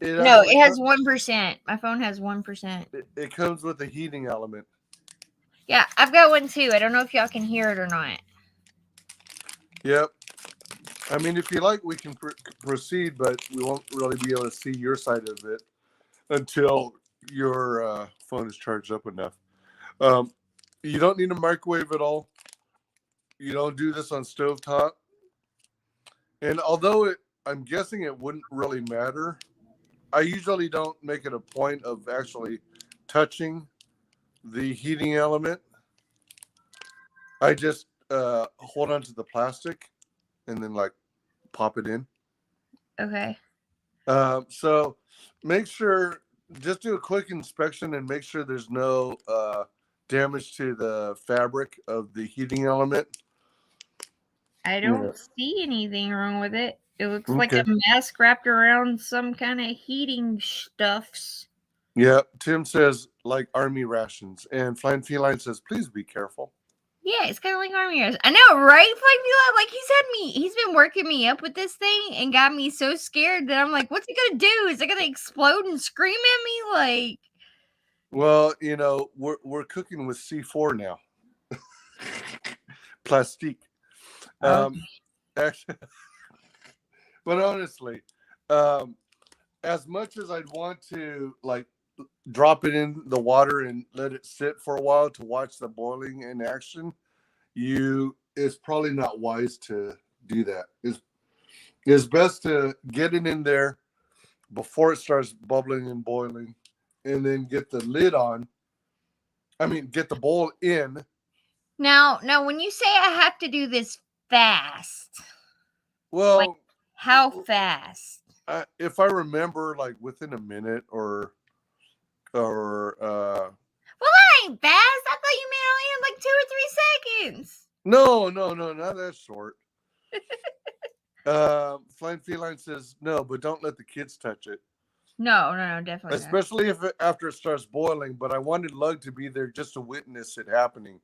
No, it has 1%. My phone has 1%. It comes with a heating element. Yeah, I've got one too. I don't know if y'all can hear it or not. Yep. I mean, if you like, we can proceed, but we won't really be able to see your side of it until your phone is charged up enough. You don't need a microwave at all. You don't do this on stovetop. And although I'm guessing it wouldn't really matter, I usually don't make it a point of actually touching the heating element. I just hold on to the plastic and then pop it in. Okay. So make sure, just do a quick inspection and make sure there's no damage to the fabric of the heating element. I don't see anything wrong with it. It looks like a mask wrapped around some kind of heating stuffs. Yeah, Tim says like army rations, and Flying Feline says, please be careful. Yeah, it's kind of like army rations. I know, right? Flying Feline, he's been working me up with this thing and got me so scared that I'm like, what's it gonna do? Is it gonna explode and scream at me? Well, we're cooking with C4 now. Plastique. Actually, but honestly, as much as I'd want to drop it in the water and let it sit for a while to watch the boiling in action, it's probably not wise to do that. It's best to get it in there before it starts bubbling and boiling, and then get the lid on. I mean, get the bowl in. Now, when you say I have to do this fast, well, how fast? If I remember, within a minute or. Well, that ain't fast. I thought you meant only in 2 or 3 seconds. No, not that short. Flying Feline says no, but don't let the kids touch it. No, definitely. Especially if after it starts boiling. But I wanted Lug to be there just to witness it happening.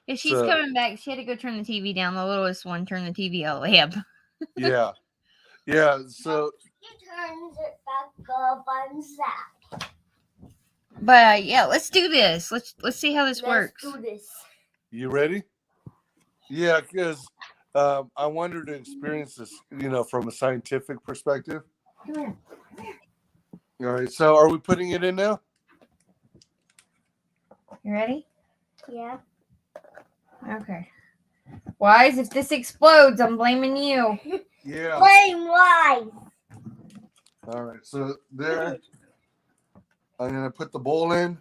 If she's coming back, she had to go turn the TV down. The littlest one turned the TV all the way up. Yeah. Yeah, so You turns it back up on Zach. But yeah, let's do this. Let's see how this works. Let's do this. you ready? Yeah, because I wanted to experience this, from a scientific perspective. Come here. All right, so are we putting it in now? You ready? Yeah. Okay. Wise, if this explodes, I'm blaming you. Yeah. Blame Wise. All right, so there. I'm going to put the bowl in.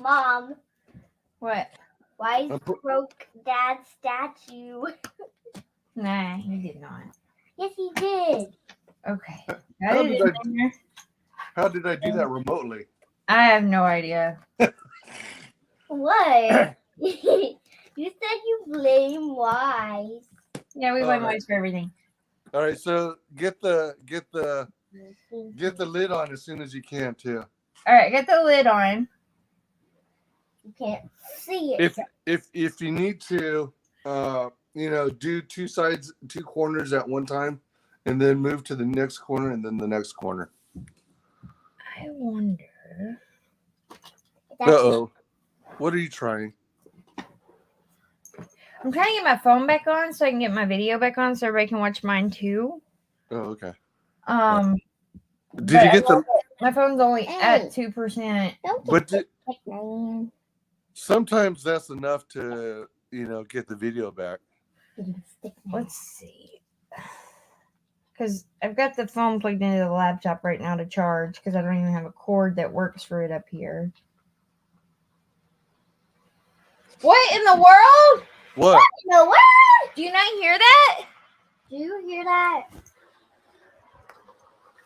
Mom, What? Wise I put- broke Dad's statue. Nah, he did not. Yes, he did. Okay. How Got it did in there. How did I do that remotely? I have no idea. What? You said you blame Wise. Yeah, we blame Alright. Wise for everything. All right, so get the lid on as soon as you can too. All right, get the lid on. You can't see it. If you need to, do two corners at one time, and then move to the next corner and then the next corner. I wonder. Uh-oh. What are you trying? I'm trying to get my phone back on so I can get my video back on so everybody can watch mine too. Oh, okay. But You get the? my phone's only at 2%. Sometimes that's enough to get the video back. Let's see. Because I've got the phone plugged into the laptop right now to charge because I don't even have a cord that works for it up here. What in the world? What? No, what? Do you not hear that? Do you hear that?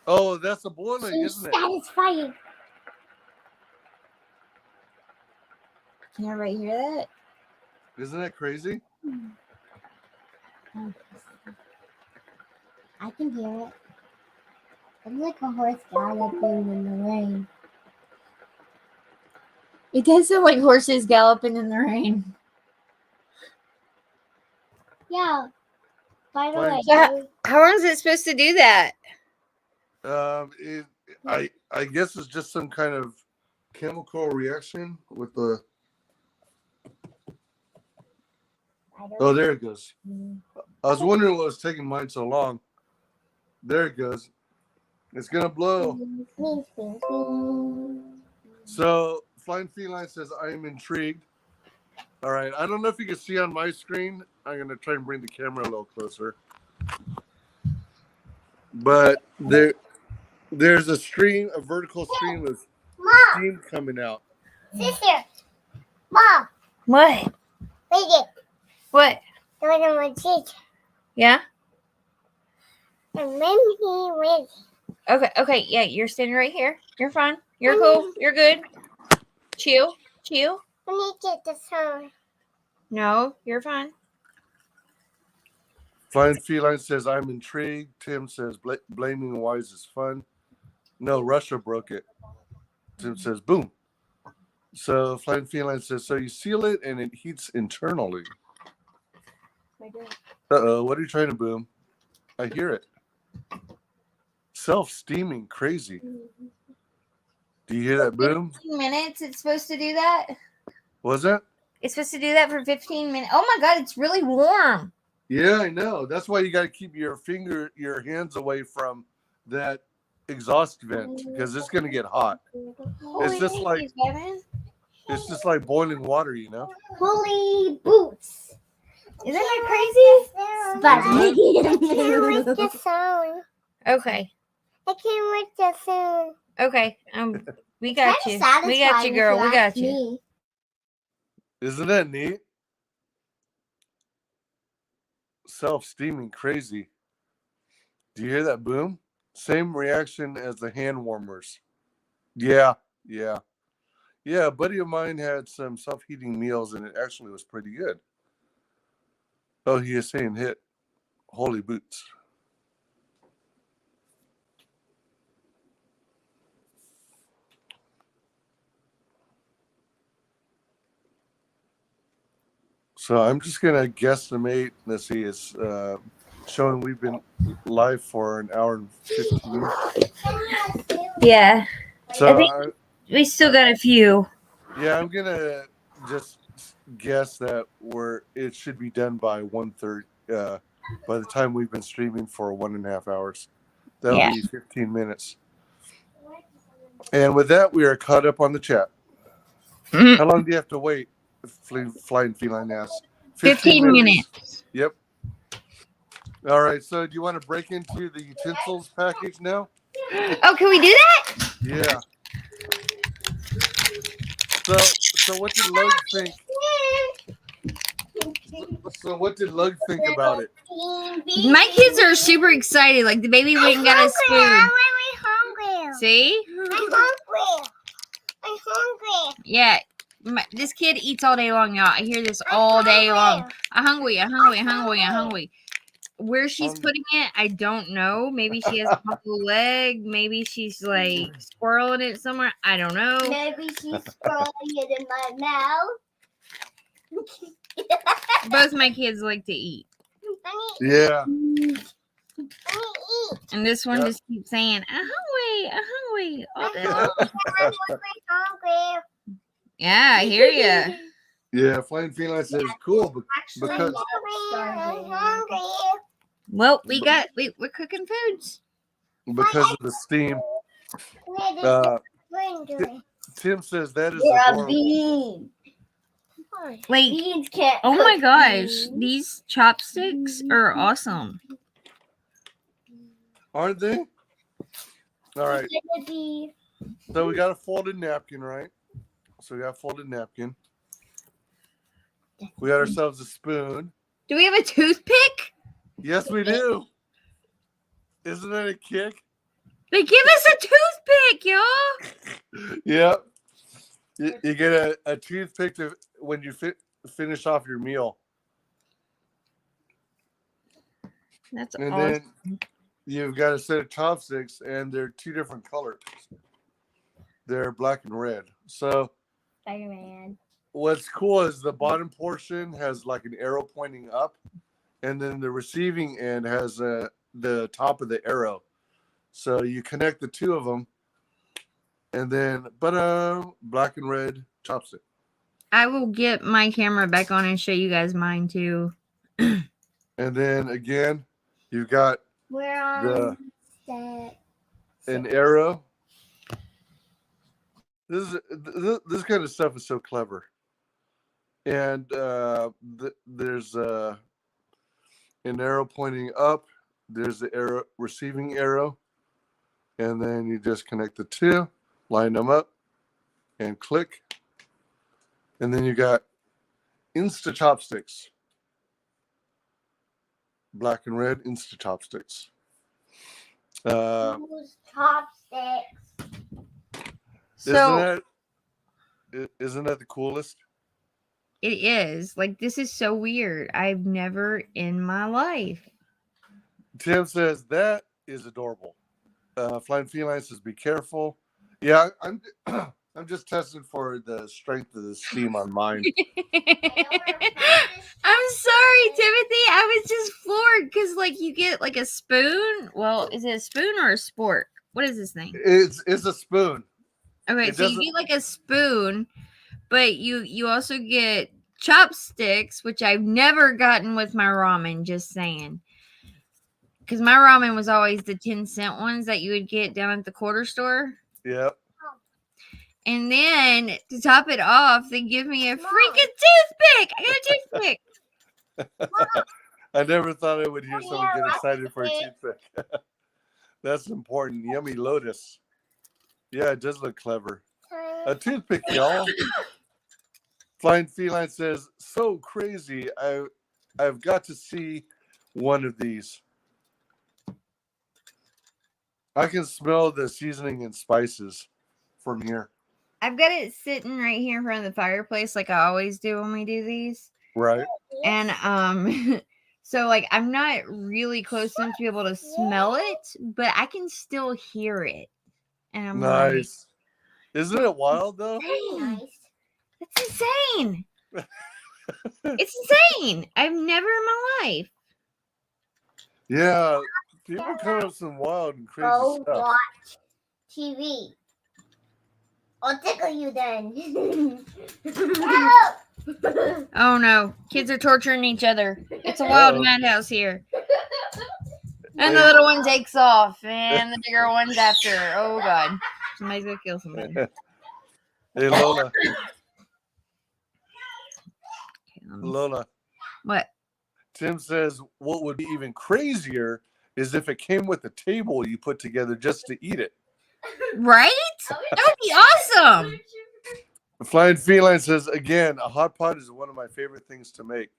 Oh, that's a boiling, Seems isn't it? satisfying. Can everybody hear that? Isn't that crazy? I can hear it. It's like a horse galloping in the rain. It does sound like horses galloping in the rain. Yeah. By the Fine. way, Yeah. How long is it supposed to do that? I guess it's just some kind of chemical reaction with the. Oh, there it goes. I was wondering what was taking mine so long. There it goes. It's gonna blow. So Flying Feline says, I am intrigued. All right. I don't know if you can see on my screen. I'm gonna try and bring the camera a little closer. But there's a vertical stream of steam coming out. Sister, Mom, What? read it. What? The one on my cheek. Yeah? And then he went. Okay, yeah, you're standing right here. You're fine. You're cool. You're good. Chill. Let me get the phone. No, you're fine. Flying Feline says, I'm intrigued. Tim says, blaming Wise is fun. No, Russia broke it. Tim says, boom. So Flying Feline says, so you seal it and it heats internally. Uh-oh, what are you trying to boom? I hear it. Self-steaming, crazy. Do you hear that boom? 15 minutes it's supposed to do that? Was that? It's supposed to do that for 15 minutes. Oh my God, it's really warm. Yeah, I know. That's why you got to keep your hands away from that exhaust vent because it's going to get hot. Holy just like- movies, Kevin. It's just like boiling water, you know? Holy boots. Isn't that crazy? But Isn't I can't wait the phone. Okay. I can't wait the phone. Okay. We got you. We got you, girl. We got you. Isn't that neat? Self-steaming, crazy. Do you hear that boom? Same reaction as the hand warmers. Yeah. A buddy of mine had some self-heating meals and it actually was pretty good. Oh, he is saying hit. Holy boots. So I'm just gonna guesstimate. Let's see, it's showing we've been live for an hour and 15. Yeah. So I think we still got a few. yeah, I'm gonna just guess that it should be done by 1:30. By the time we've been streaming for 1.5 hours, that'll Yeah. be 15 minutes. And with that, we are caught up on the chat. How long do you have to wait? Flying Feline asks. 15 minutes. Yep. All right. So, do you want to break into the utensils package now? Oh, can we do that? Yeah. So what did Lug think? So, what did Lug think about it? My kids are super excited. Like the baby went and got a spoon. I'm hungry. See? I'm hungry. I'm hungry. Yeah. This kid eats all day long, y'all. I hear this all day long. I'm hungry. I'm hungry. I'm hungry. I'm hungry. Where she's putting it, I don't know. Maybe she has a buffalo leg. Maybe she's like squirreling it somewhere. I don't know. Maybe she's throwing it in my mouth. Both my kids like to eat. Yeah. And this one just keeps saying, I'm hungry all day long. I'm hungry. Yeah, I hear you. Yeah. Flying Feline says cool because I'm hungry. Well, we're cooking foods. because of the steam. Tim says that is adorable. Bean. Like, Beans can't. oh my cook gosh, beans. these chopsticks are awesome. Aren't they? All right. Be- So we got a folded napkin, right? So we got a folded napkin. We got ourselves a spoon. Do we have a toothpick? Yes, we do. Isn't that a kick? They give us a toothpick, y'all. Yeah. You get a toothpick when you finish off your meal. That's And awesome. then you've got a set of chopsticks, and they're two different colors. They're black and red. So Spider-Man. what's cool is the bottom portion has like an arrow pointing up, and then the receiving end has the top of the arrow. So you connect the two of them, and then black and red chopstick. I will get my camera back on and show you guys mine too. And then again, you've got We're on that. an arrow. This kind of stuff is so clever. And there's an arrow pointing up. There's the arrow receiving arrow, and then you just connect the two, line them up, and click. And then you got Insta chopsticks, black and red Insta chopsticks. Who's chopsticks? So Isn't that the coolest? it is. Like, this is so weird. I've never in my life. Tim says that is adorable. Flying Feline says be careful. Yeah, I'm just testing for the strength of the steam on mine. I'm sorry, Timothy. I was just floored because, like, you get like a spoon. Well, is it a spoon or a spork? What is this thing? It's a spoon. Okay, It so you doesn't- get like a spoon, but you also get chopsticks, which I've never gotten with my ramen. Just saying, because my ramen was always the 10-cent ones that you would get down at the quarter store. Yep. And then to top it off, they give me a freaking toothpick. I got a toothpick. I never thought I would hear someone get excited for a toothpick. That's important. Yummy Lotus. Yeah, it does look clever. A toothpick, y'all. Flying Feline says, so crazy. I've got to see one of these. I can smell the seasoning and spices from here. I've got it sitting right here in front of the fireplace, like I always do when we do these. Right. And so like I'm not really close enough to be able to smell it, but I can still hear it. And I'm Nice. Isn't it wild though? like, dang, that's insane. It's insane. I've never in my life. Yeah, people come up with some wild and crazy Go stuff. watch TV. I'll tickle you then. Oh no, kids are torturing each other. It's a wild Uh-oh. madhouse here. And the little one takes off, and the bigger one's after. Oh god, somebody's gonna kill somebody. Hey, Lola. Okay, let me see. Lola. What? Tim says what would be even crazier is if it came with a table you put together just to eat it. Right? That would be awesome. Flying Feline says, again, a hot pot is one of my favorite things to make.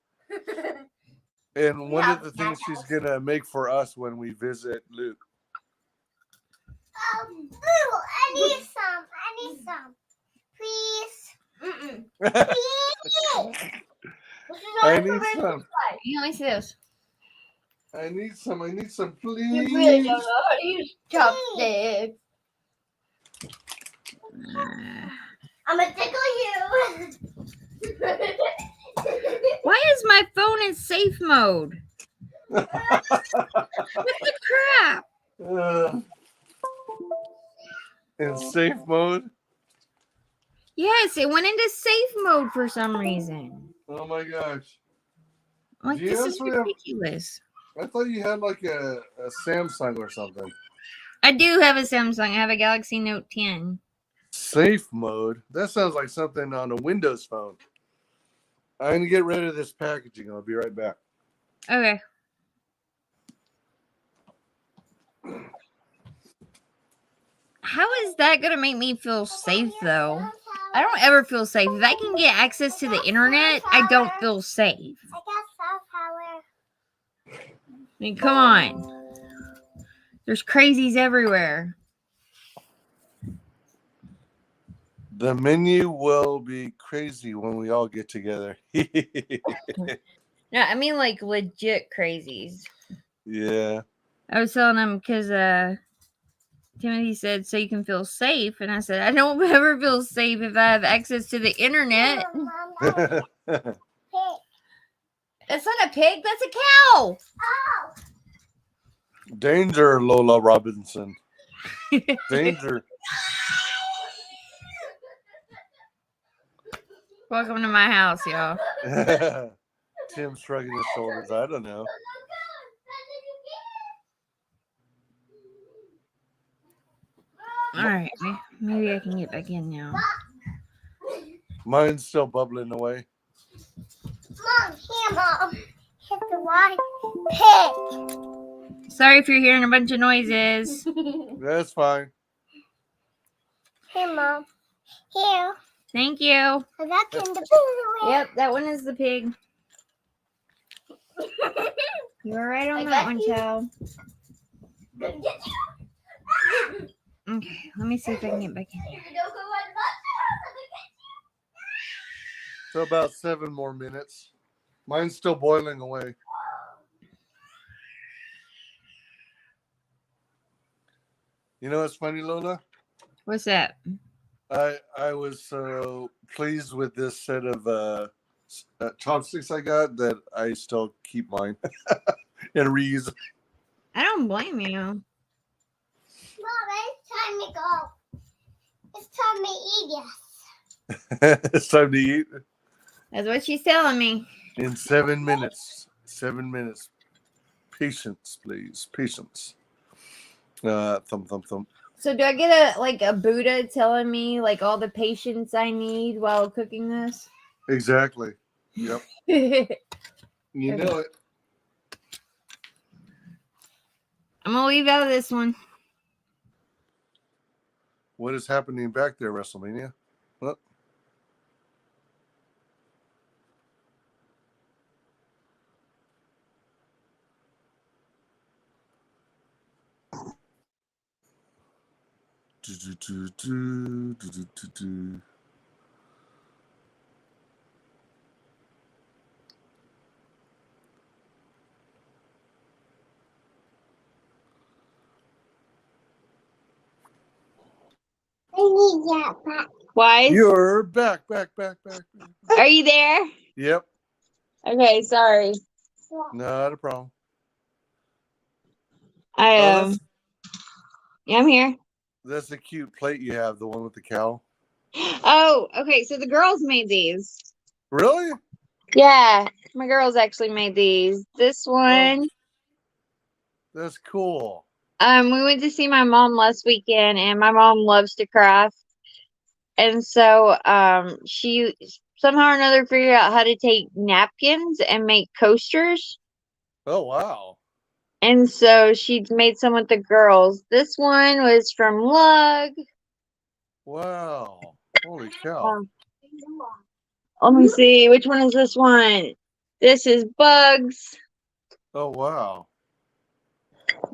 And one of the things she's going to make for us when we visit Luke. Ooh, I need some. I need some. Please. Please. I need some. Here, let me see this. I need some. I need some, You really please. don't know how to use chopsticks. I'm gonna tickle you. Why is my phone in safe mode? What the crap? In safe mode. Yes, it went into safe mode for some reason. Oh my gosh. Like, Do you this is actually have- ridiculous. I thought you had like a Samsung or something. I do have a Samsung. I have a Galaxy Note 10. Safe mode? That sounds like something on a Windows phone. I'm going to get rid of this packaging. I'll be right back. Okay. How is that going to make me feel safe, though? I don't ever feel safe. If I can get access to the internet, I don't feel safe. I got soft power. I mean, come on. There's crazies everywhere. The menu will be crazy when we all get together. No, I mean like legit crazies. Yeah. I was telling him because Timothy said so you can feel safe, and I said I don't ever feel safe if I have access to the internet. Mom, That's not a pig. That's a cow. oh. Danger, Lola Robinson. Danger. Welcome to my house, y'all. Tim shrugging his shoulders. I don't know. All right, maybe I can get back in now. Mine's still bubbling away. Mom, here, Mom. Hit the white pig. Sorry if you're hearing a bunch of noises. That's fine. Here, Mom. Here. Thank you. I got in the pig. Yep, that one is the pig. You were right on I that got one, you. child. Gonna get you. Okay, let me see if I can get back in here. So about 7 more minutes. Mine's still boiling away. You know what's funny, Lola? What's that? I was so pleased with this set of chopsticks I got that I still keep mine and reuse. I don't blame you. Mom, it's time to go. It's time to eat, yes. It's time to eat That's what she's telling me. in 7 minutes. 7 minutes. Patience, please. Patience. Thump, thump, thump. So do I get a Buddha telling me like all the patience I need while cooking this? Exactly. Yep. You know it. I'm gonna leave out of this one. What is happening back there, WrestleMania? What? I need that back. Wise, You're back. are you there? Yep. Okay, sorry. Not a problem. I Oh, yeah, I'm here. that's a cute plate you have, the one with the cow. Oh, okay. So the girls made these. Really? Yeah, my girls actually made these. This one, That's cool. we went to see my mom last weekend, and my mom loves to craft, and so she somehow or another figured out how to take napkins and make coasters, Oh, wow. and so she made some with the girls. This one was from Lug. Wow. Holy cow. Let me see, which one is this one? This is Bugs. Oh, wow.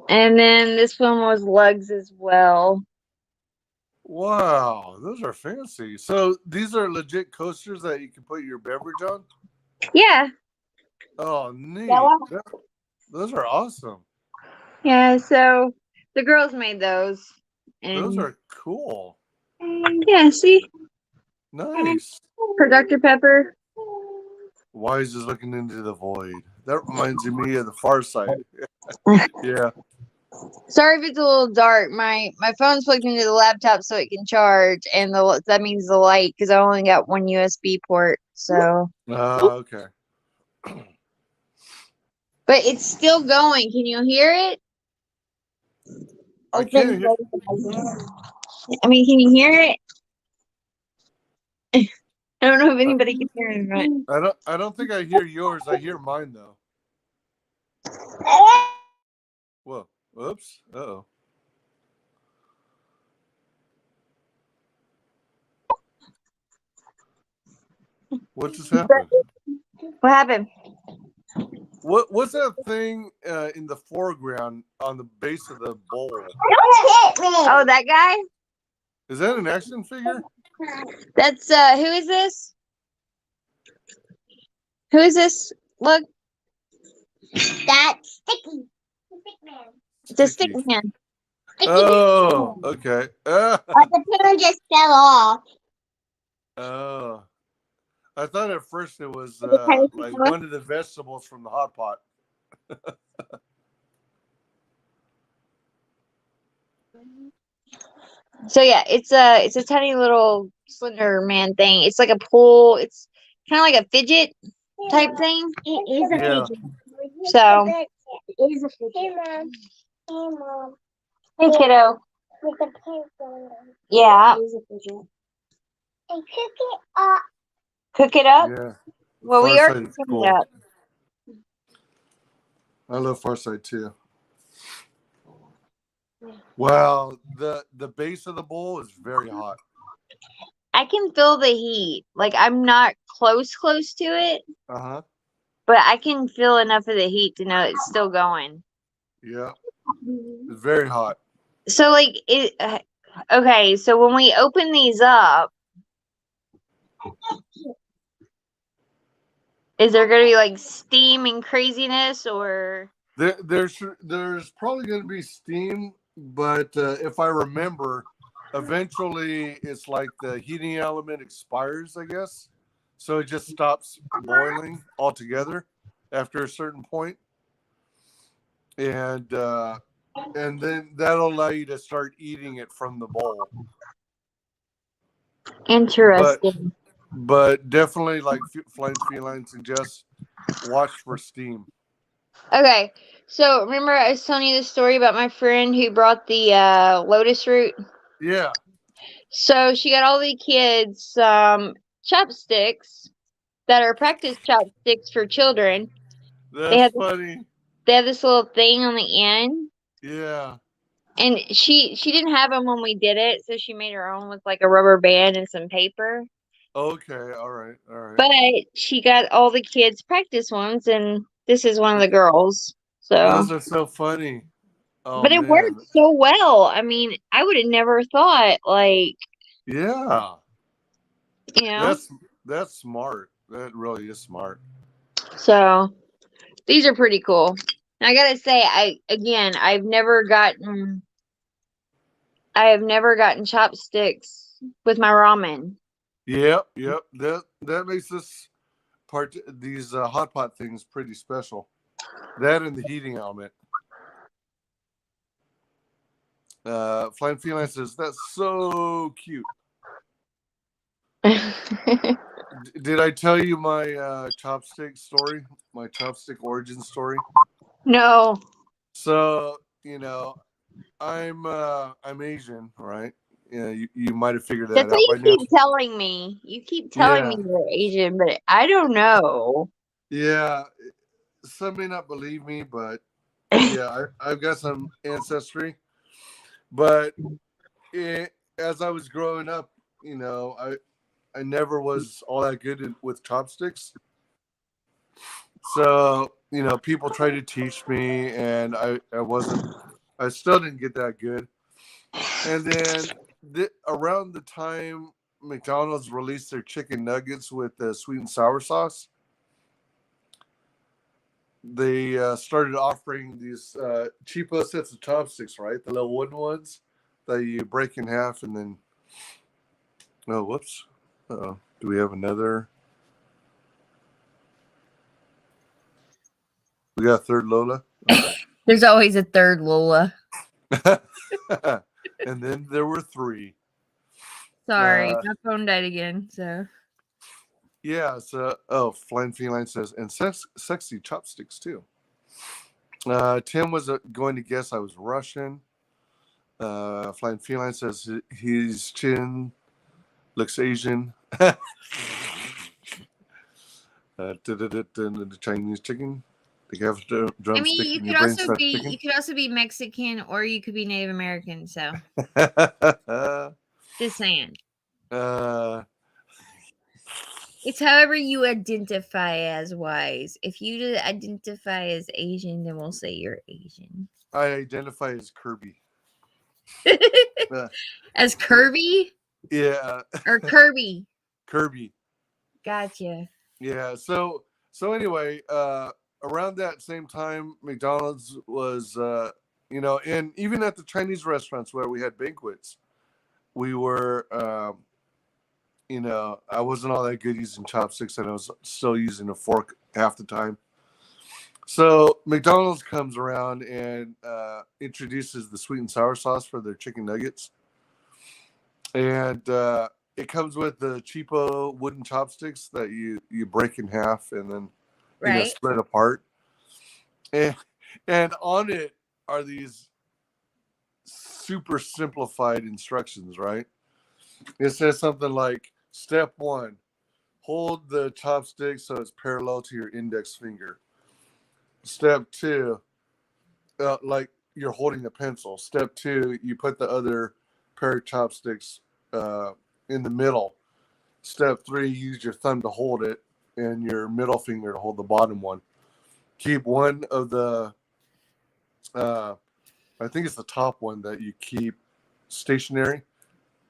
And then this one was Lugs as well. Wow. Those are fancy. So these are legit coasters that you can put your beverage on? Yeah. Oh, neat. Yeah. Those are awesome. Yeah, so the girls made those. And Those are cool. yeah, see? Nice. For Dr. Pepper. Wise is looking into the void. That reminds me of the Far Side. Yeah. Sorry if it's a little dark. My phone's plugged into the laptop so it can charge, and that means the light because I only got one USB port. So, Okay. but it's still going. Can you hear it? I can't hear. I mean, can you hear it? I don't know if anybody can hear it or not. I don't think I hear yours. I hear mine though. Whoa. Oops. Uh-oh. What just happened? What happened? What's that thing in the foreground on the base of the bowl? Don't hit me. Oh, that guy? Is that an action figure? That's who is this? Who is this? Look, That's sticky. it's a stick man. Oh, okay. But the pin just fell off. Oh. I thought at first it was Tiny like Stuffed? one of the vegetables from the hot pot. So yeah, it's a tiny little slender man thing. It's like a pull. It's kind of like a fidget type thing. It is a Yeah. fidget. So It is a fidget. Hey, Mom. Hey, Mom. hey, kiddo. With the pin going on. Yeah. It is a fidget. And cook it up. Cook it up. Yeah. Well, we already Farsight is cooked cool. it up. I love Farsight too. Wow, the base of the bowl is very hot. I can feel the heat. Like I'm not close to it, Uh-huh. but I can feel enough of the heat to know it's still going. Yeah. It's very hot. So like it. Okay, so when we open these up, is there gonna be like steam and craziness, or? There's probably going to be steam, but if I remember, eventually it's like the heating element expires, I guess. So it just stops boiling altogether after a certain point. And then that'll allow you to start eating it from the bowl. Interesting. But definitely, like Flying Feline suggests, watch for steam. Okay, so remember I was telling you the story about my friend who brought the lotus root? Yeah. So she got all the kids chopsticks that are practice chopsticks for children. That's funny. They have this little thing on the end. Yeah. And she didn't have them when we did it, so she made her own with like a rubber band and some paper. Okay. All right. But she got all the kids practice ones, and this is one of the girls. So Those are so funny. Oh, but it worked so well. I mean, I would have never thought, like, yeah. you know. That's smart. That really is smart. So these are pretty cool. And I gotta say, I have never gotten chopsticks with my ramen. Yep. That makes this these hot pot things pretty special. That and the heating element. Flying Feline says that's so cute. Did I tell you my chopstick story? My chopstick origin story? No. So, you know, I'm Asian, right? Yeah, you might have figured that That's out what by you now. keep telling me. You keep telling me you're Asian, but I don't know. Yeah, some may not believe me, but yeah, I've got some ancestry. But as I was growing up, you know, I never was all that good with chopsticks. So, you know, people tried to teach me, and I still didn't get that good. And then around the time McDonald's released their chicken nuggets with the sweet and sour sauce, they started offering these cheapo sets of chopsticks, right? The little wooden ones that you break in half and then. Oh, whoops. Uh-oh. Do we have another? We got a third Lola. Okay. There's always a third Lola. And then there were three. Sorry, my phone died again. So yeah. So Flying Feline says, and sexy chopsticks too. Tim was going to guess I was Russian. Flying Feline says his chin looks Asian. The Chinese chicken. They have drumstick. I mean, you could also be Mexican or you could be Native American. So just saying. It's however you identify as Wise. If you identify as Asian, then we'll say you're Asian. I identify as Kirby. As Kirby? Yeah. Or Kirby? Kirby. Gotcha. Yeah. So anyway, around that same time, McDonald's was, you know, and even at the Chinese restaurants where we had banquets, we were, you know, I wasn't all that good using chopsticks, and I was still using a fork half the time. So McDonald's comes around and introduces the sweet and sour sauce for their chicken nuggets. And it comes with the cheapo wooden chopsticks that you break in half and then you know, split apart. And on it are these super simplified instructions, right? It says something like, step 1, hold the chopstick so it's parallel to your index finger. Step 2, like you're holding a pencil. Step 2, you put the other pair of chopsticks in the middle. Step 3, use your thumb to hold it and your middle finger to hold the bottom one. Keep one of the, I think it's the top one that you keep stationary.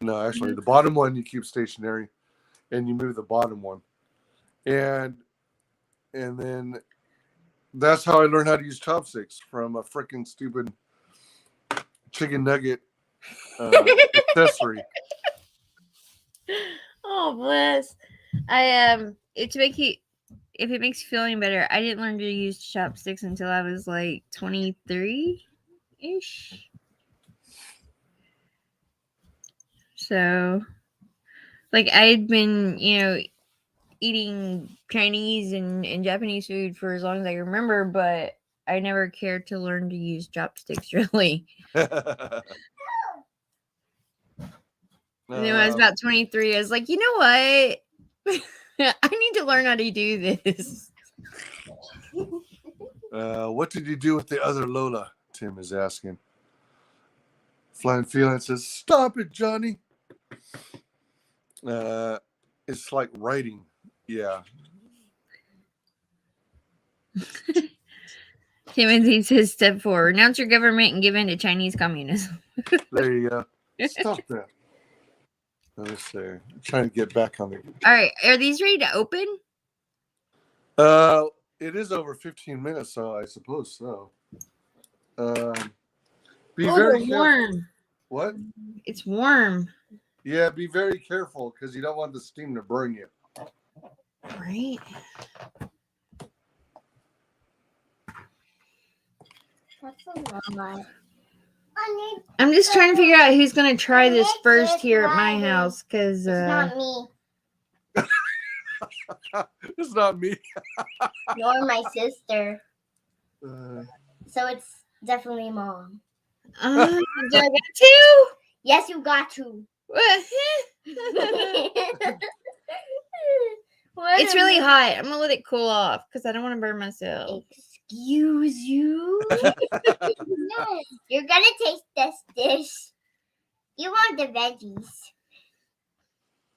No, actually, the bottom one you keep stationary, and you move the bottom one. And then that's how I learned how to use chopsticks, from a freaking stupid chicken nugget accessory. Oh, bless. If it makes you feel any better, I didn't learn to use chopsticks until I was like 23-ish. So, like, I had been, you know, eating Chinese and Japanese food for as long as I remember, but I never cared to learn to use chopsticks, really. And then when I was about 23, I was like, you know what? I need to learn how to do this. What did you do with the other Lola? Tim is asking. Flying Feline says, stop it, Johnny. It's like writing. Yeah. Timothy says, step 4, renounce your government and give in to Chinese communism. There you go. Stop that. Let's see. I'm trying to get back on the. All right. Are these ready to open? It is over 15 minutes, so I suppose so. Be Oh, very they're careful. warm. What? It's warm. Yeah, be very careful because you don't want the steam to burn you. Right. That's a lot. I'm just trying to figure out who's gonna try this first here at my house, because It's not me. It's not me. Nor my sister. Uh, So it's definitely mom. do I get two? Yes, you got to. It's really hot. I'm gonna let it cool off because I don't want to burn myself. Excuse you? You're gonna taste this dish. You want the veggies.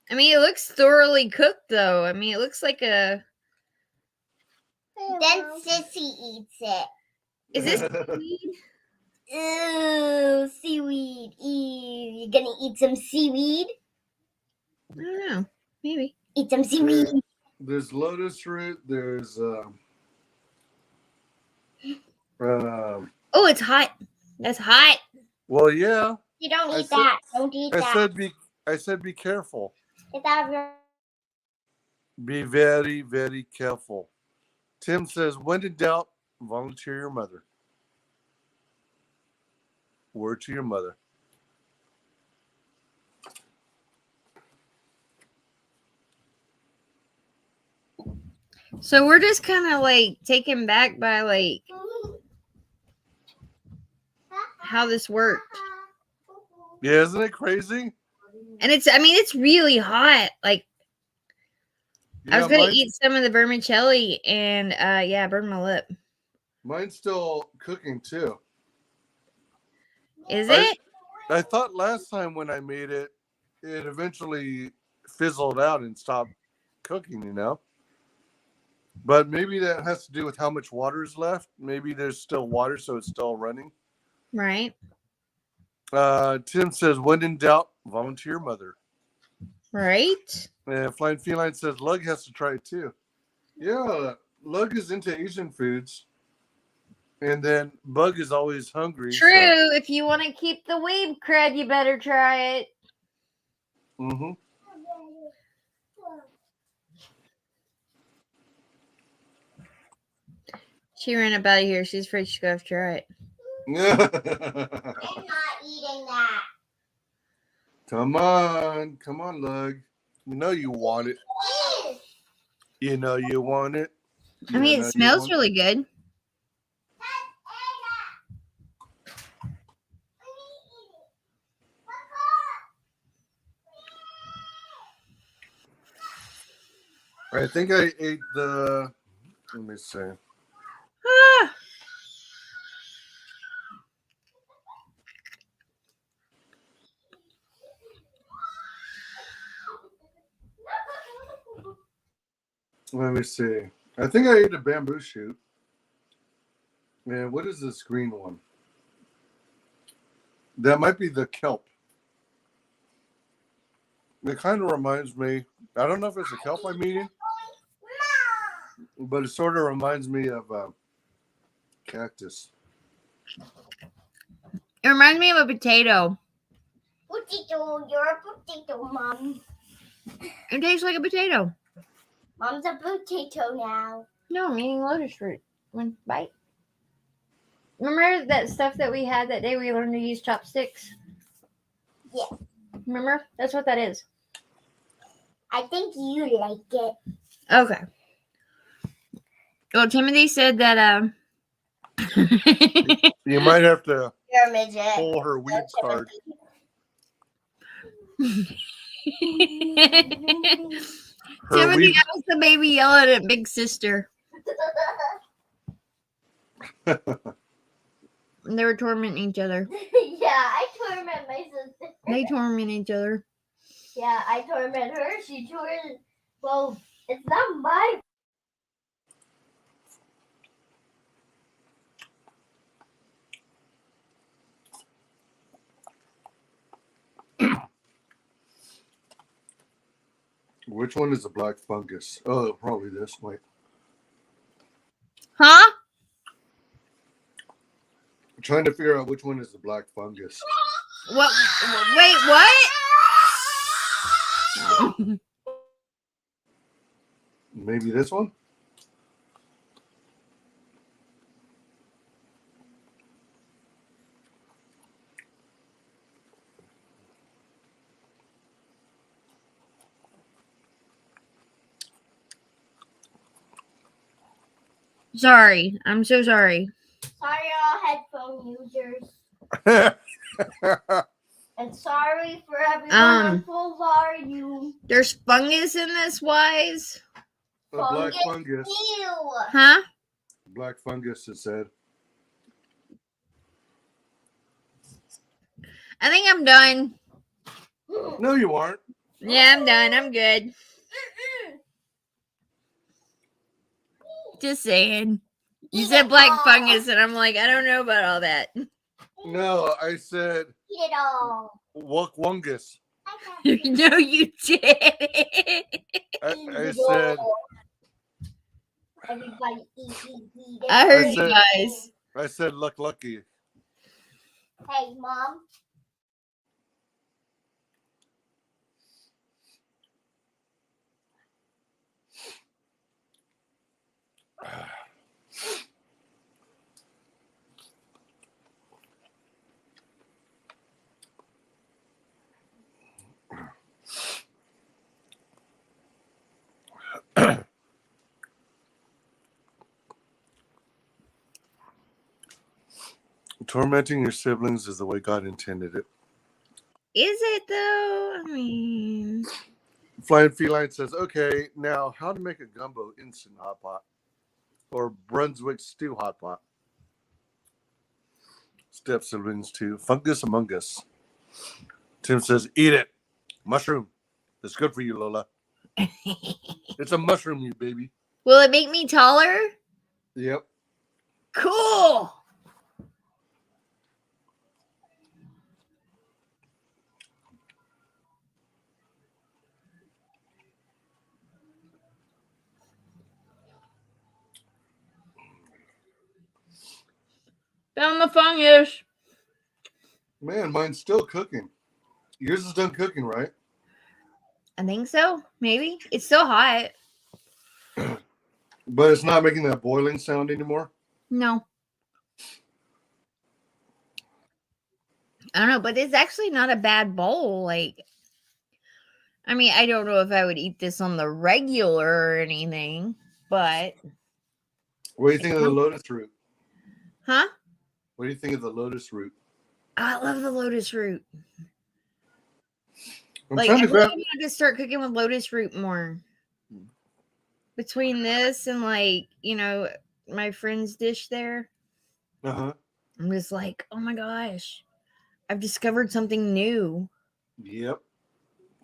I mean, it looks thoroughly cooked, though. I mean, it looks like a. Then Sissy eats it. Is this seaweed? Ooh, seaweed. Ew. You're gonna eat some seaweed? I don't know. Maybe. Eat some seaweed. There's lotus root. There's Oh, it's hot. That's hot. well, yeah. You don't I eat said- that. Don't eat that. I said be careful. Get that real- Be very, very careful. Tim says, when in doubt, volunteer your mother. Word to your mother. So we're just kind of like taken back by like how this worked. Yeah, isn't it crazy? And it's really hot. Like, I was gonna mine- eat some of the vermicelli and I burned my lip. Mine's still cooking too. Is I- it? I thought last time when I made it, it eventually fizzled out and stopped cooking, you know? But maybe that has to do with how much water is left. Maybe there's still water, so it's still running. Right. Tim says, when in doubt, volunteer mother. Right. And Flying Feline says, Lug has to try it too. Yeah, Lug is into Asian foods. And then Bug is always hungry. True. If you want to keep the weeb cred, you better try it. Mm-hmm. She ran up out of here. She's afraid she's gonna have to try it. I'm not eating that. Come on, Lug. You know you want it. You know you want it. I mean, it smells really good. I think I ate the. Let me see. Ah. Let me see. I think I ate a bamboo shoot. Man, what is this green one? That might be the kelp. It kind of reminds me. I don't know if it's a kelp I'm eating, but it sort of reminds me of cactus. It reminds me of a potato. Potato, you're a potato, Mom. It tastes like a potato. Mom's a potato now. No, I'm eating lotus fruit. One bite. Remember that stuff that we had that day we learned to use chopsticks? Yeah. Remember? That's what that is. I think you like it. Okay. Well, Timothy said that You might have to You're a midget. pull her weed card. Her Timothy weed. was the baby yelling at Big Sister. And they were tormenting each other. Yeah, I torment my sister. They torment each other. Yeah, I torment her. She torment. Well, it's not my. Which one is the black fungus? Oh, probably this. Wait. Huh? I'm trying to figure out which one is the black fungus. What? Wait, what? Maybe this one? Sorry. I'm so sorry. Sorry, all headphone users. And sorry for everyone. I'm so sorry. There's fungus in this, Wise. A black fungus. Ew. Huh? Black fungus, it said. I think I'm done. No, you aren't. Yeah, I'm done. I'm good. Just saying. You said black fungus, and I'm like, I don't know about all that. No, I said Eat it all. wungus. No, you did. I said. Everybody eat. I heard I you said- guys. I said lucky. Hey, Mom. Tormenting your siblings is the way God intended it. Is it though? I mean, Flying Feline says, okay, now how to make a gumbo instant hot pot or Brunswick stew hot pot. Step siblings to Fungus Among Us. Tim says, eat it. Mushroom. It's good for you, Lola. It's a mushroom, you baby. will it make me taller? Yep. Cool. Found the fungus. Man, mine's still cooking. Yours is done cooking, right? I think so. Maybe it's still hot. But it's not making that boiling sound anymore. No. I don't know, but it's actually not a bad bowl. Like, I mean, I don't know if I would eat this on the regular or anything, but What do you think of the lotus root? huh? What do you think of the lotus root? I love the lotus root. I'm Like, trying I to think grab. I'm gonna just start cooking with lotus root more. Between this and like, my friend's dish there, Uh-huh. I'm just like, oh my gosh, I've discovered something new, Yep.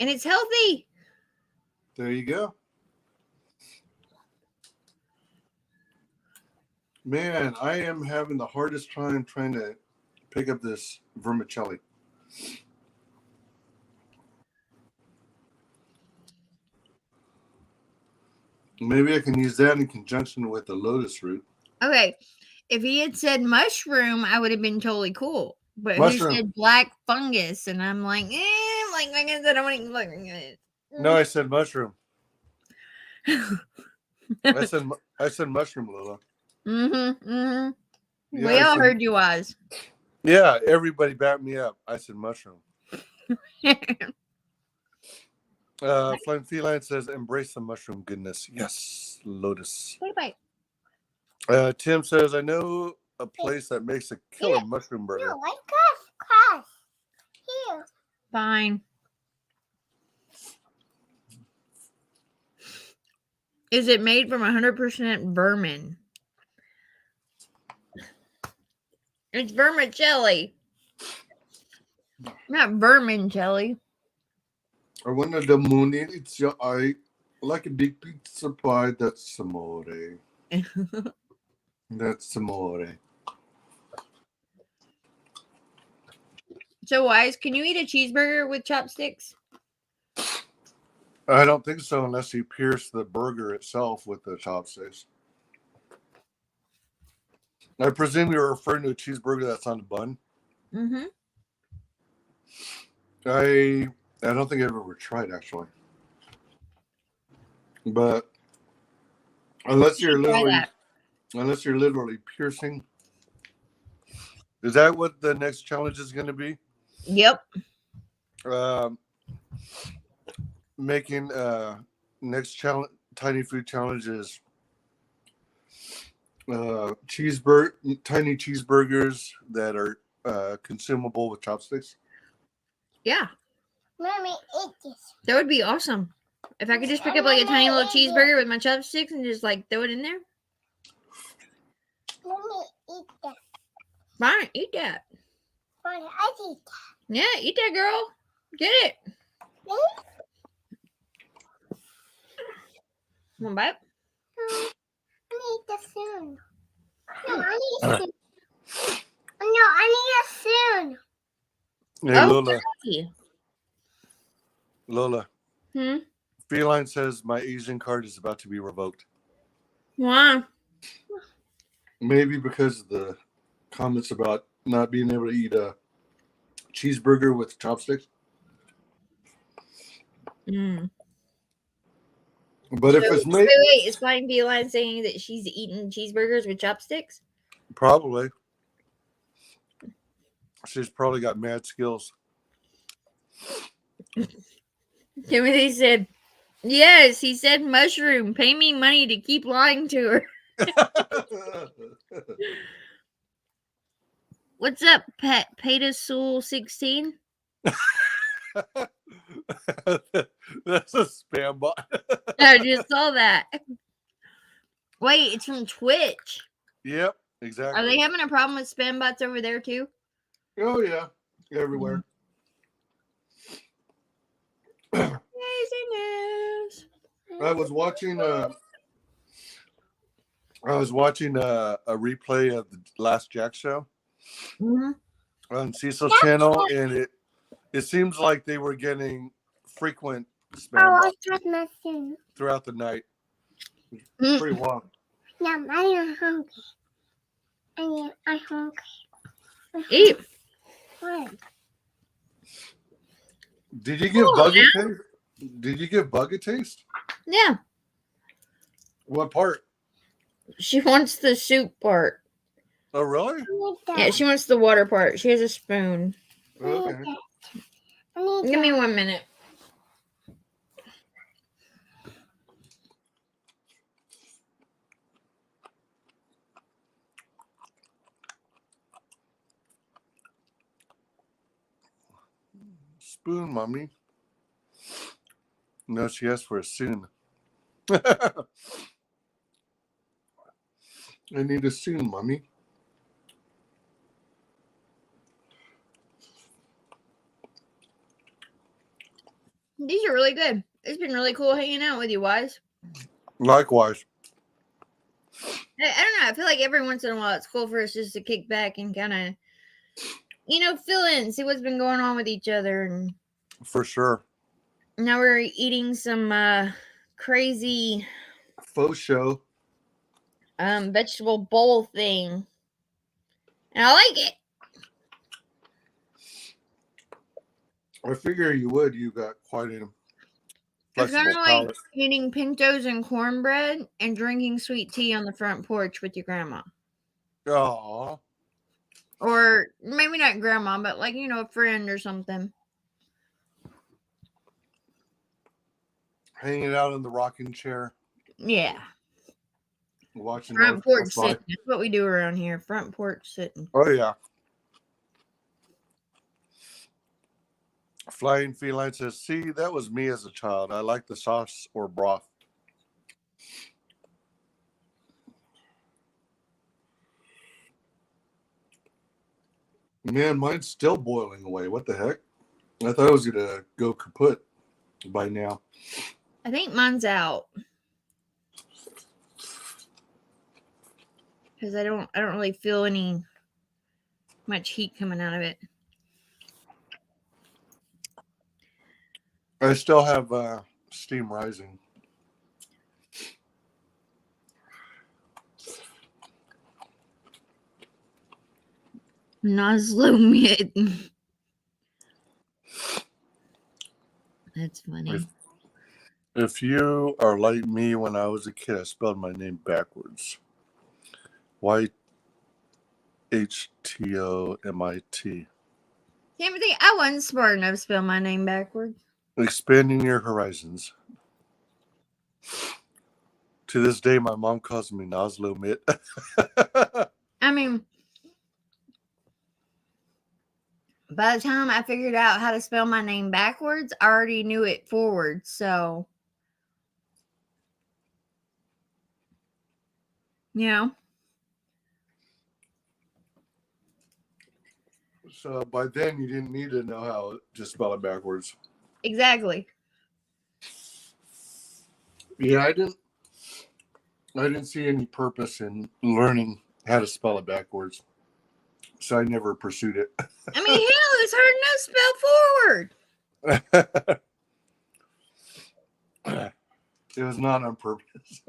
and it's healthy. There you go. Man, I am having the hardest time trying to pick up this vermicelli. Maybe I can use that in conjunction with the lotus root. Okay, if he had said mushroom, I would have been totally cool. But Mushroom. he said black fungus, and I'm like, like I said, I don't want to eat black fungus. No, I said mushroom. I said mushroom, Lola. Yeah, Yeah, we I all said- heard you, Oz. Yeah, everybody backed me up. I said mushroom. Flying Feline says, embrace the mushroom goodness. Yes, lotus. Wait a bite. Tim says, I know a place that makes a killer mushroom burger. No, like cross. Here. Fine. Is it made from 100% vermin? It's vermicelli. Not vermicelli. I wanted the moon in its your eye like a big pizza pie. That's amore. That's amore. So, Wise, can you eat a cheeseburger with chopsticks? I don't think so unless you pierce the burger itself with the chopsticks. I presume you're referring to a cheeseburger that's on a bun. Mm-hmm. I don't think I've ever tried actually. But Unless You you're should try literally piercing. Is that what the next challenge is going to be? Yep. Making next challenge, tiny food challenges. Tiny cheeseburgers that are consumable with chopsticks. Yeah. Mommy, eat this. That would be awesome. If I could just pick up like a tiny little cheeseburger with my chopsticks and just like throw it in there. Mommy, eat that. Fine, eat that. Fine, I eat that. Yeah, eat that, girl. Get it. One bite. I need the soon. No, I need soon. No, I need it soon. Hey, Lola. Turkey. Lola. Hmm. Feline says my Asian card is about to be revoked. Why? Maybe because of the comments about not being able to eat a cheeseburger with chopsticks. Mm. But if it's made, wait, is Flying Feline saying that she's eating cheeseburgers with chopsticks? probably. She's probably got mad skills. Timothy said, yes, he said mushroom. Pay me money to keep lying to her. What's up, Petasoul 16? That's a spam bot. I just saw that. Wait, it's from Twitch. Yep, exactly. Are they having a problem with spam bots over there too? Oh yeah, everywhere. Craziness. I was watching a replay of the last Jack show Mhm. on Cecil's channel, and it seems like they were getting frequent spam I bots want my soon. throughout the night. Mm. Pretty wild. No, I am hungry. I'm hungry. Eat. What? Did you give Bug a taste? Did you give Bug a taste? Yeah. What part? She wants the soup part. Oh, really? Yeah, she wants the water part. She has a spoon. Okay. Give me 1 minute. Spoon, mommy. No, she asked for a soon. I need a soon, mommy. These are really good. It's been really cool hanging out with you, Wise. Likewise. I don't know. I feel like every once in a while it's cool for us just to kick back and kind of, fill in, see what's been going on with each other. And For sure. now we're eating some crazy Faux show. vegetable bowl thing. And I like it. I figure you would. You got quite a It's kind flexible of like palate. eating pintos and cornbread and drinking sweet tea on the front porch with your grandma. Aw. Or maybe not grandma, but like, a friend or something. Hanging out in the rocking chair. Yeah. Watching Front those porch go by. sitting. That's what we do around here. Front porch sitting. Oh, yeah. Flying Feline says, see, that was me as a child. I like the sauce or broth. Man, mine's still boiling away. What the heck? I thought I was going to go kaput by now. I think mine's out. Because I don't really feel any much heat coming out of it. I still have steam rising. Nozzle-mid. That's funny. If you are like me when I was a kid, I spelled my name backwards. YHTOMIT. Timothy, I wasn't smart enough to spell my name backwards. Expanding your horizons. To this day, my mom calls me Noslo Mitt. I mean, by the time I figured out how to spell my name backwards, I already knew it forward. So, you know. So by then, you didn't need to know how to spell it backwards. Exactly. Yeah, I didn't see any purpose in learning how to spell it backwards, so I never pursued it. I mean, hell, it's hard enough to spell forward. It was not on purpose.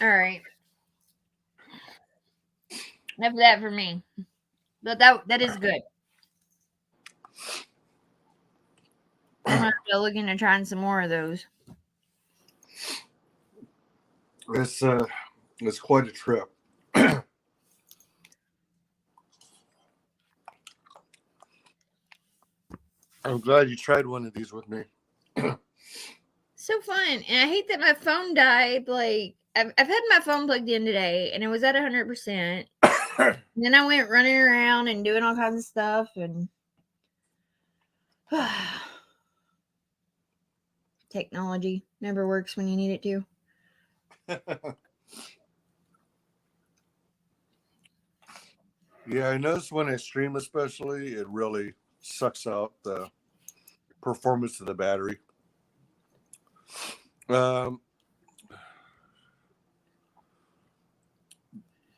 All right. Enough of that for me. But that is good. I'm gonna go looking at trying some more of those. It's quite a trip. I'm glad you tried one of these with me. So fun. And I hate that my phone died. Like, I've had my phone plugged in today and it was at 100%. Then I went running around and doing all kinds of stuff. And technology never works when you need it to. Yeah, I noticed when I stream especially, it really sucks out the performance of the battery.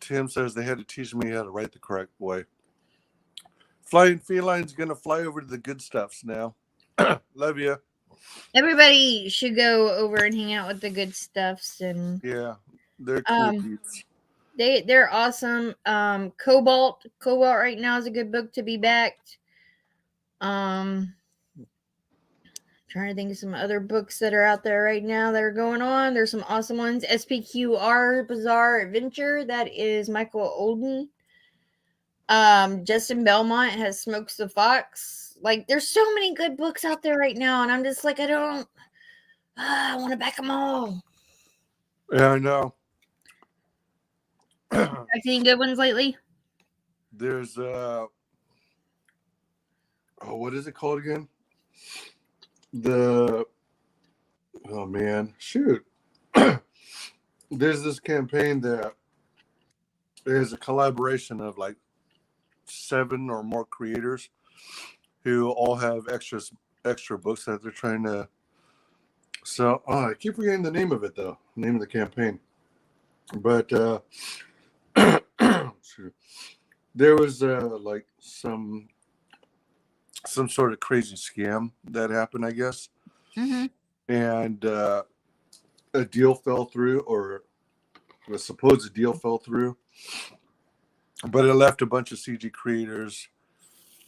Tim says they had to teach me how to write the correct way. Flying Feline's going to fly over to the good stuffs now. Love you. Everybody should go over and hang out with the good stuffs. And Yeah, they're cool peeps. They're awesome. Cobalt right now is a good book to be backed. Trying to think of some other books that are out there right now that are going on. There's some awesome ones. SPQR Bizarre Adventure, that is Michael Olden. Justin Belmont has Smokes the Fox. Like, there's so many good books out there right now, and I'm just like, I want to back them all. Yeah, I know. Have you seen good ones lately? There's what is it called again? Shoot. There's this campaign that is a collaboration of like 7 or more creators who all have extra books that they're trying to sell. I keep forgetting the name of it though. The name of the campaign. But there was like some sort of crazy scam that happened, I guess. Mm-hmm. And a deal fell through, or a supposed deal fell through. But it left a bunch of CG creators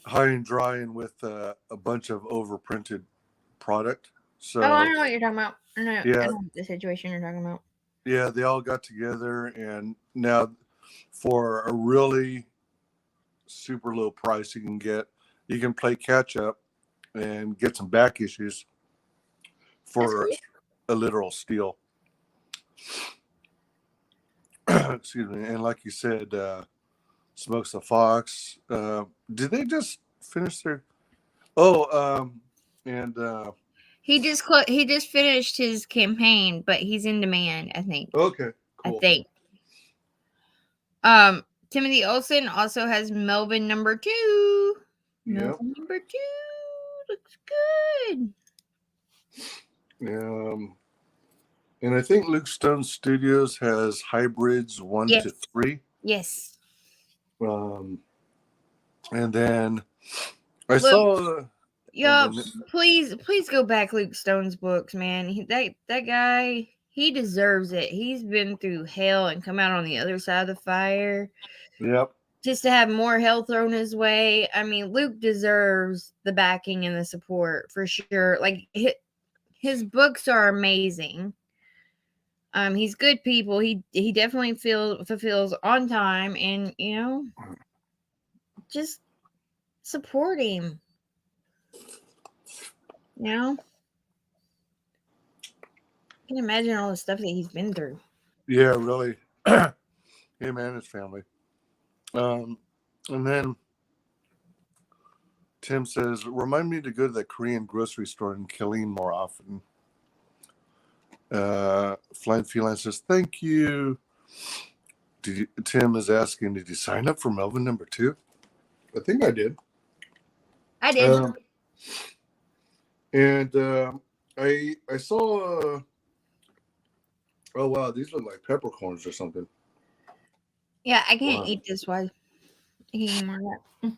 high and dry and with a bunch of overprinted product. So, I know what you're talking about. I know Yeah. the situation you're talking about. Yeah, they all got together, and now for a really super low price, you can play catch up and get some back issues for a literal steal. Excuse me. And like you said, Smokes the Fox. Did they just finish their? He just finished his campaign, but he's in demand, I think. Okay, cool. I think. Timothy Olsen also has Melvin number 2. Yep. Melvin number 2 looks good. And I think Luke Stone Studios has hybrids 1 to 3. Yes. And then I saw. Yo, please go back Luke Stone's books, man. That guy, He deserves it. He's been through hell and come out on the other side of the fire. Yep. Just to have more hell thrown his way. I mean, Luke deserves the backing and the support for sure. Like his books are amazing. He's good people. He definitely fulfills on time, and just support him. I can imagine all the stuff that he's been through. Yeah, really. Him and his family. And then Tim says, remind me to go to the Korean grocery store in Killeen more often. Flying Feline says, thank you. Tim is asking, did you sign up for Melvin number 2? I think I did. I did. I saw oh wow, these look like peppercorns or something. Yeah, I can't Wow. eat this one. I can't eat more of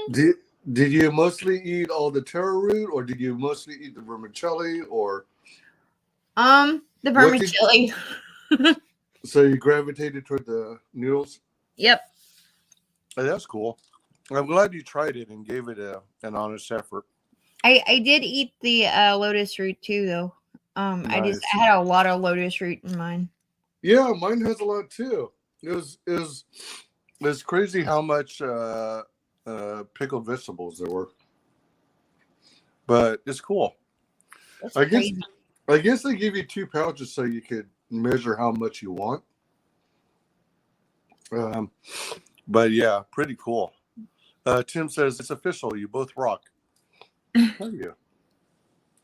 that. Did you mostly eat all the taro root, or did you mostly eat the vermicelli, or The vermicelli. So you gravitated toward the noodles? Yep. Oh, that's cool. I'm glad you tried it and gave it an honest effort. I did eat the lotus root too, though. I Nice. had a lot of lotus root in mine. Yeah, mine has a lot too. It was crazy how much pickled vegetables there were. But it's cool. That's I crazy. guess they give you 2 pouches so you could measure how much you want. But yeah, pretty cool. Tim says it's official. You both rock. Thank you.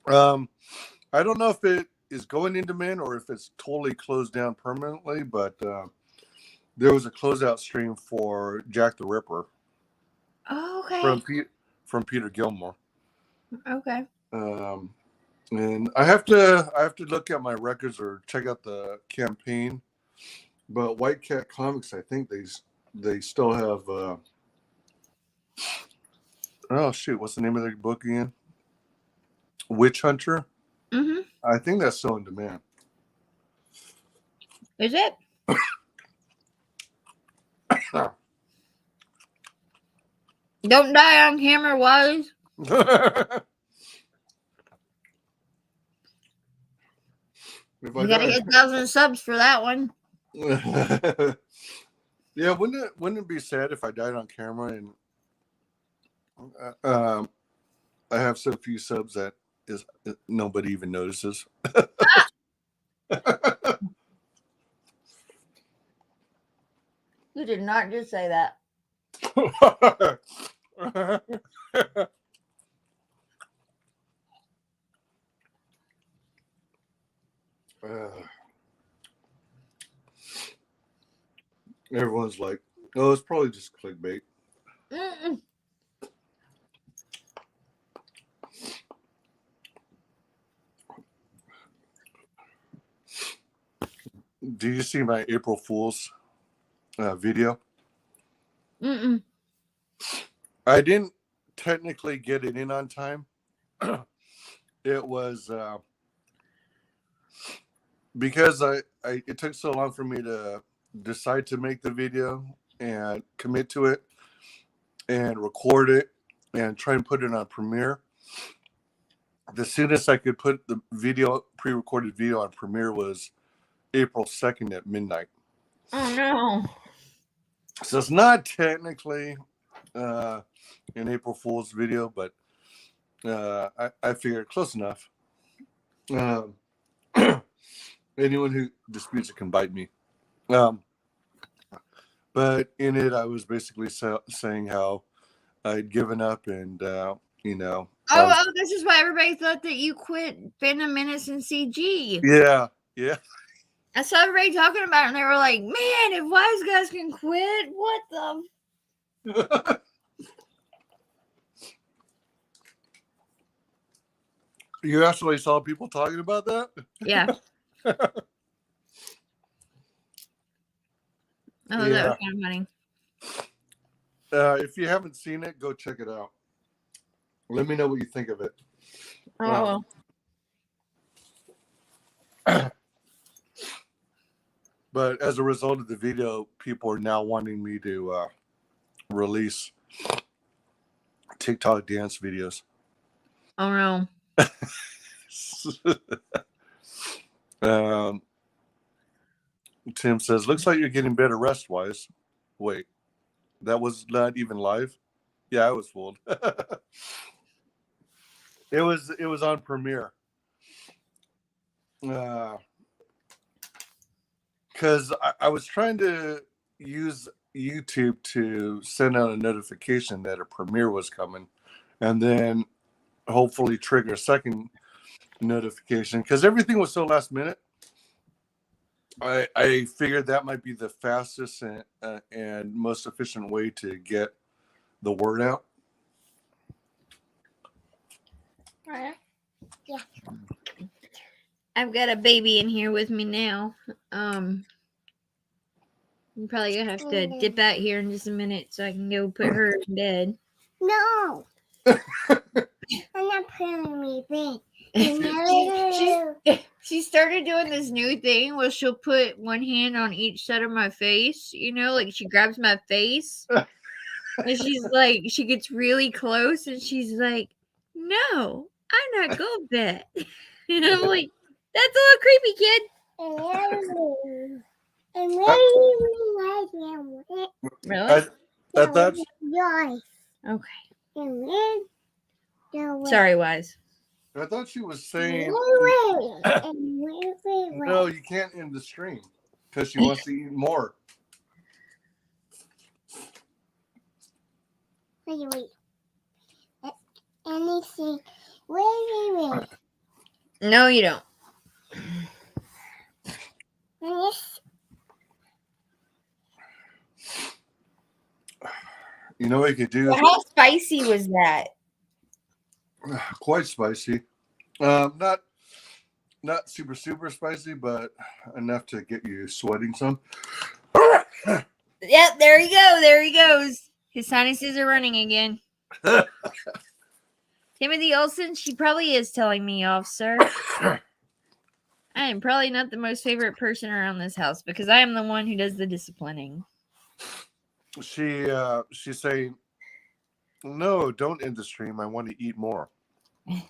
I don't know if it is going into mint or if it's totally closed down permanently, but there was a closeout stream for Jack the Ripper. Oh, okay. From Peter Gilmore. Okay. And I have to look at my records or check out the campaign. But White Cat Comics, I think they still have. Oh shoot! What's the name of their book again? Witch Hunter. Mm-hmm. I think that's still in demand. Is it? Don't die on camera, Wise. You You gotta hit 1,000 subs for that one. Yeah, wouldn't it be sad if I died on camera and I have so few subs that nobody even notices? You did not just say that. Everyone's like, oh, it's probably just clickbait. Mm-mm. Do you see my April Fool's video? Mm-mm. I didn't technically get it in on time. It was because it took so long for me to decide to make the video and commit to it and record it and try and put it on Premiere. The soonest I could put the pre-recorded video on Premiere was April 2nd at midnight. Oh no. So it's not technically an April Fool's video, but I figured close enough. Anyone who disputes it can bite me. But in it, I was basically saying how I'd given up and, Oh, this is why everybody thought that you quit Phantom Menace and CG. Yeah. I saw everybody talking about it, and they were like, man, if WyzGyz can quit, what the... You actually saw people talking about that? Yeah. Oh, that was kind of funny. If you haven't seen it, go check it out. Let me know what you think of it. Oh. But as a result of the video, people are now wanting me to release TikTok dance videos. Oh no. Tim says, looks like you're getting better rest wise. Wait, that was not even live? Yeah, I was fooled. It was on Premiere. Because I was trying to use YouTube to send out a notification that a premiere was coming, and then hopefully trigger a second notification. Because everything was so last minute, I figured that might be the fastest and most efficient way to get the word out. Yeah. I've got a baby in here with me now. I'm probably gonna have to dip out here in just a minute so I can go put her in bed. No. I'm not putting me in. No. She started doing this new thing where she'll put one hand on each side of my face, you know, like she grabs my face. And she's like, she gets really close and she's like, no, I'm not going back. And I'm like, that's a little creepy, kid. Really? I thought. Okay. Sorry, Wise. I thought she was saying no, you can't end the stream because she wants to eat more. Wait. Anything. Wait. No, you don't. You know what you could do? How spicy was that? Quite spicy. Not super spicy, but enough to get you sweating some. Yep, there you go. There he goes. His sinuses are running again. Timothy Olsen, she probably is telling me off, sir. I am probably not the most favorite person around this house because I am the one who does the disciplining. She's saying, no, don't end the stream. I want to eat more. I'm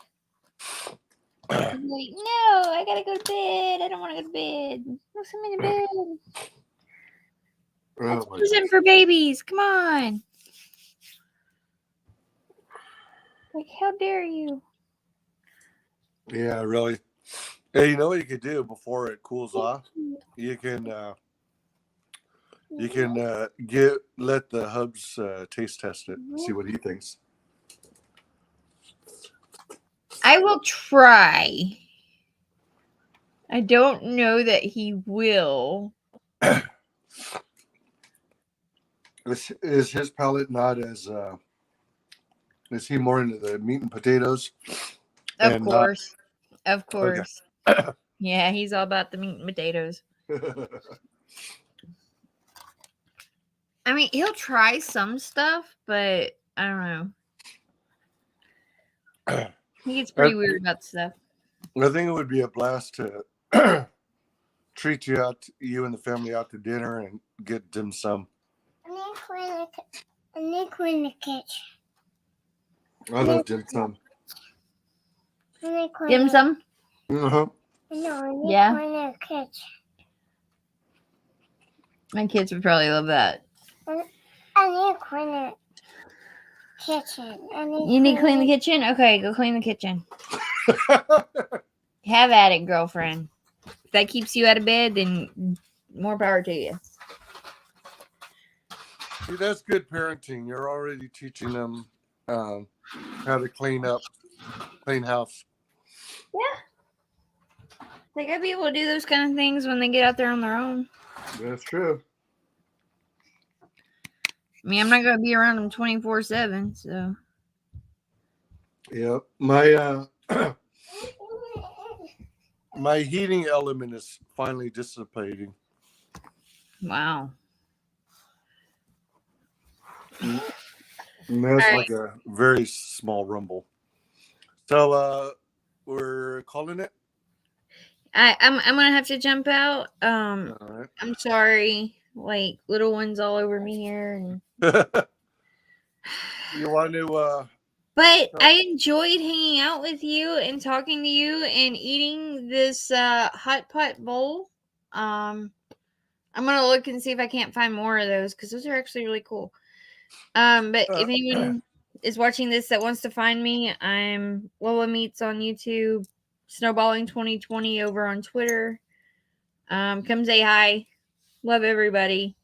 like, no, I gotta go to bed. I don't want to go to bed. Let's come into bed. That's prison for babies. Come on. Like, how dare you? Yeah, really. Hey, you know what you could do before it cools off? You can let the hubs taste test it. See what he thinks. I will try. I don't know that he will. Is his palate not as is he more into the meat and potatoes? Of course. Of course. Okay. Yeah, he's all about the meat and potatoes. I mean, he'll try some stuff, but I don't know. He gets pretty weird about stuff. I think it would be a blast to treat you and the family out to dinner and get dim sum. I need in the kitchen. I love dim sum. Dim sum? Uh-huh. No, yeah. In the kitchen. My kids would probably love that. I need to clean the kitchen. You need to clean the kitchen? Okay, go clean the kitchen. Have at it, girlfriend. If that keeps you out of bed, then more power to you. See, that's good parenting. You're already teaching them how to clean house. Yeah. They gotta be able to do those kind of things when they get out there on their own. That's true. I mean, I'm not gonna be around them 24/7, so. Yep. My heating element is finally dissipating. Wow. And that's like a very small rumble. So we're calling it? I'm gonna have to jump out. All right. I'm sorry. Like little ones all over me here, and You want to? but I enjoyed hanging out with you and talking to you and eating this hot pot bowl. I'm gonna look and see if I can't find more of those because those are actually really cool. But if anyone is watching this that wants to find me, I'm Lola Meats on YouTube, Snowballing 2020 over on Twitter. Come say hi. Love everybody.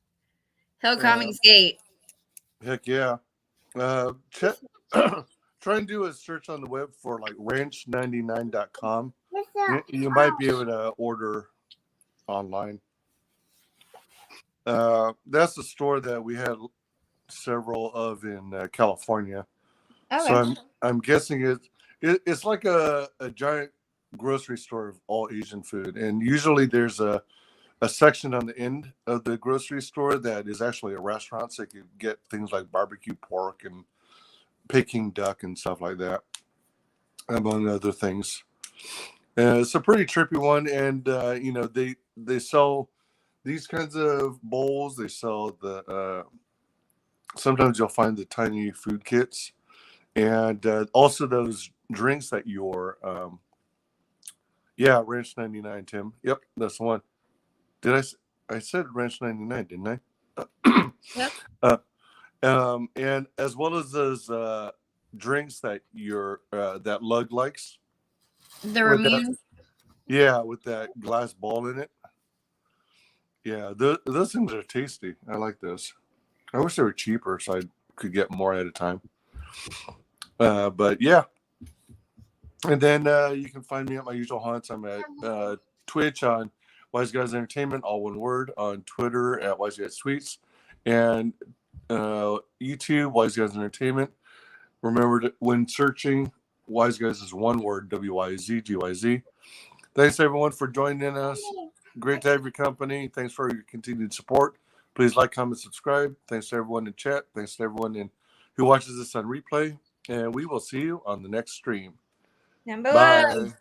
Hell Comics Gate. Heck yeah. Try and do a search on the web for like ranch99.com. You might be able to order online. That's the store that we had several of in California. Okay. So I'm guessing it's like a giant grocery store of all Asian food, and usually there's a section on the end of the grocery store that is actually a restaurant, so you can get things like barbecue pork and Peking duck and stuff like that, among other things. It's a pretty trippy one, and they sell these kinds of bowls. They sell the sometimes you'll find the tiny food kits, and also those drinks that you're Ranch 99, Tim. Yep, that's the one. I said Ranch 99, didn't I? Yep. And as well as those drinks that that Lug likes. The Ramune. With that glass ball in it. Yeah, those things are tasty. I like those. I wish they were cheaper so I could get more at a time. But yeah. And then you can find me at my usual haunts. I'm at Twitch on WyzGyz Entertainment, all one word, on Twitter at WyzGyz Tweets, and YouTube, WyzGyz Entertainment. Remember, when searching, WyzGyz is one word, WyzGyz. Thanks, everyone, for joining us. Great to have your company. Thanks for your continued support. Please like, comment, subscribe. Thanks to everyone in chat. Thanks to everyone who watches this on replay. And we will see you on the next stream. Number Bye. one.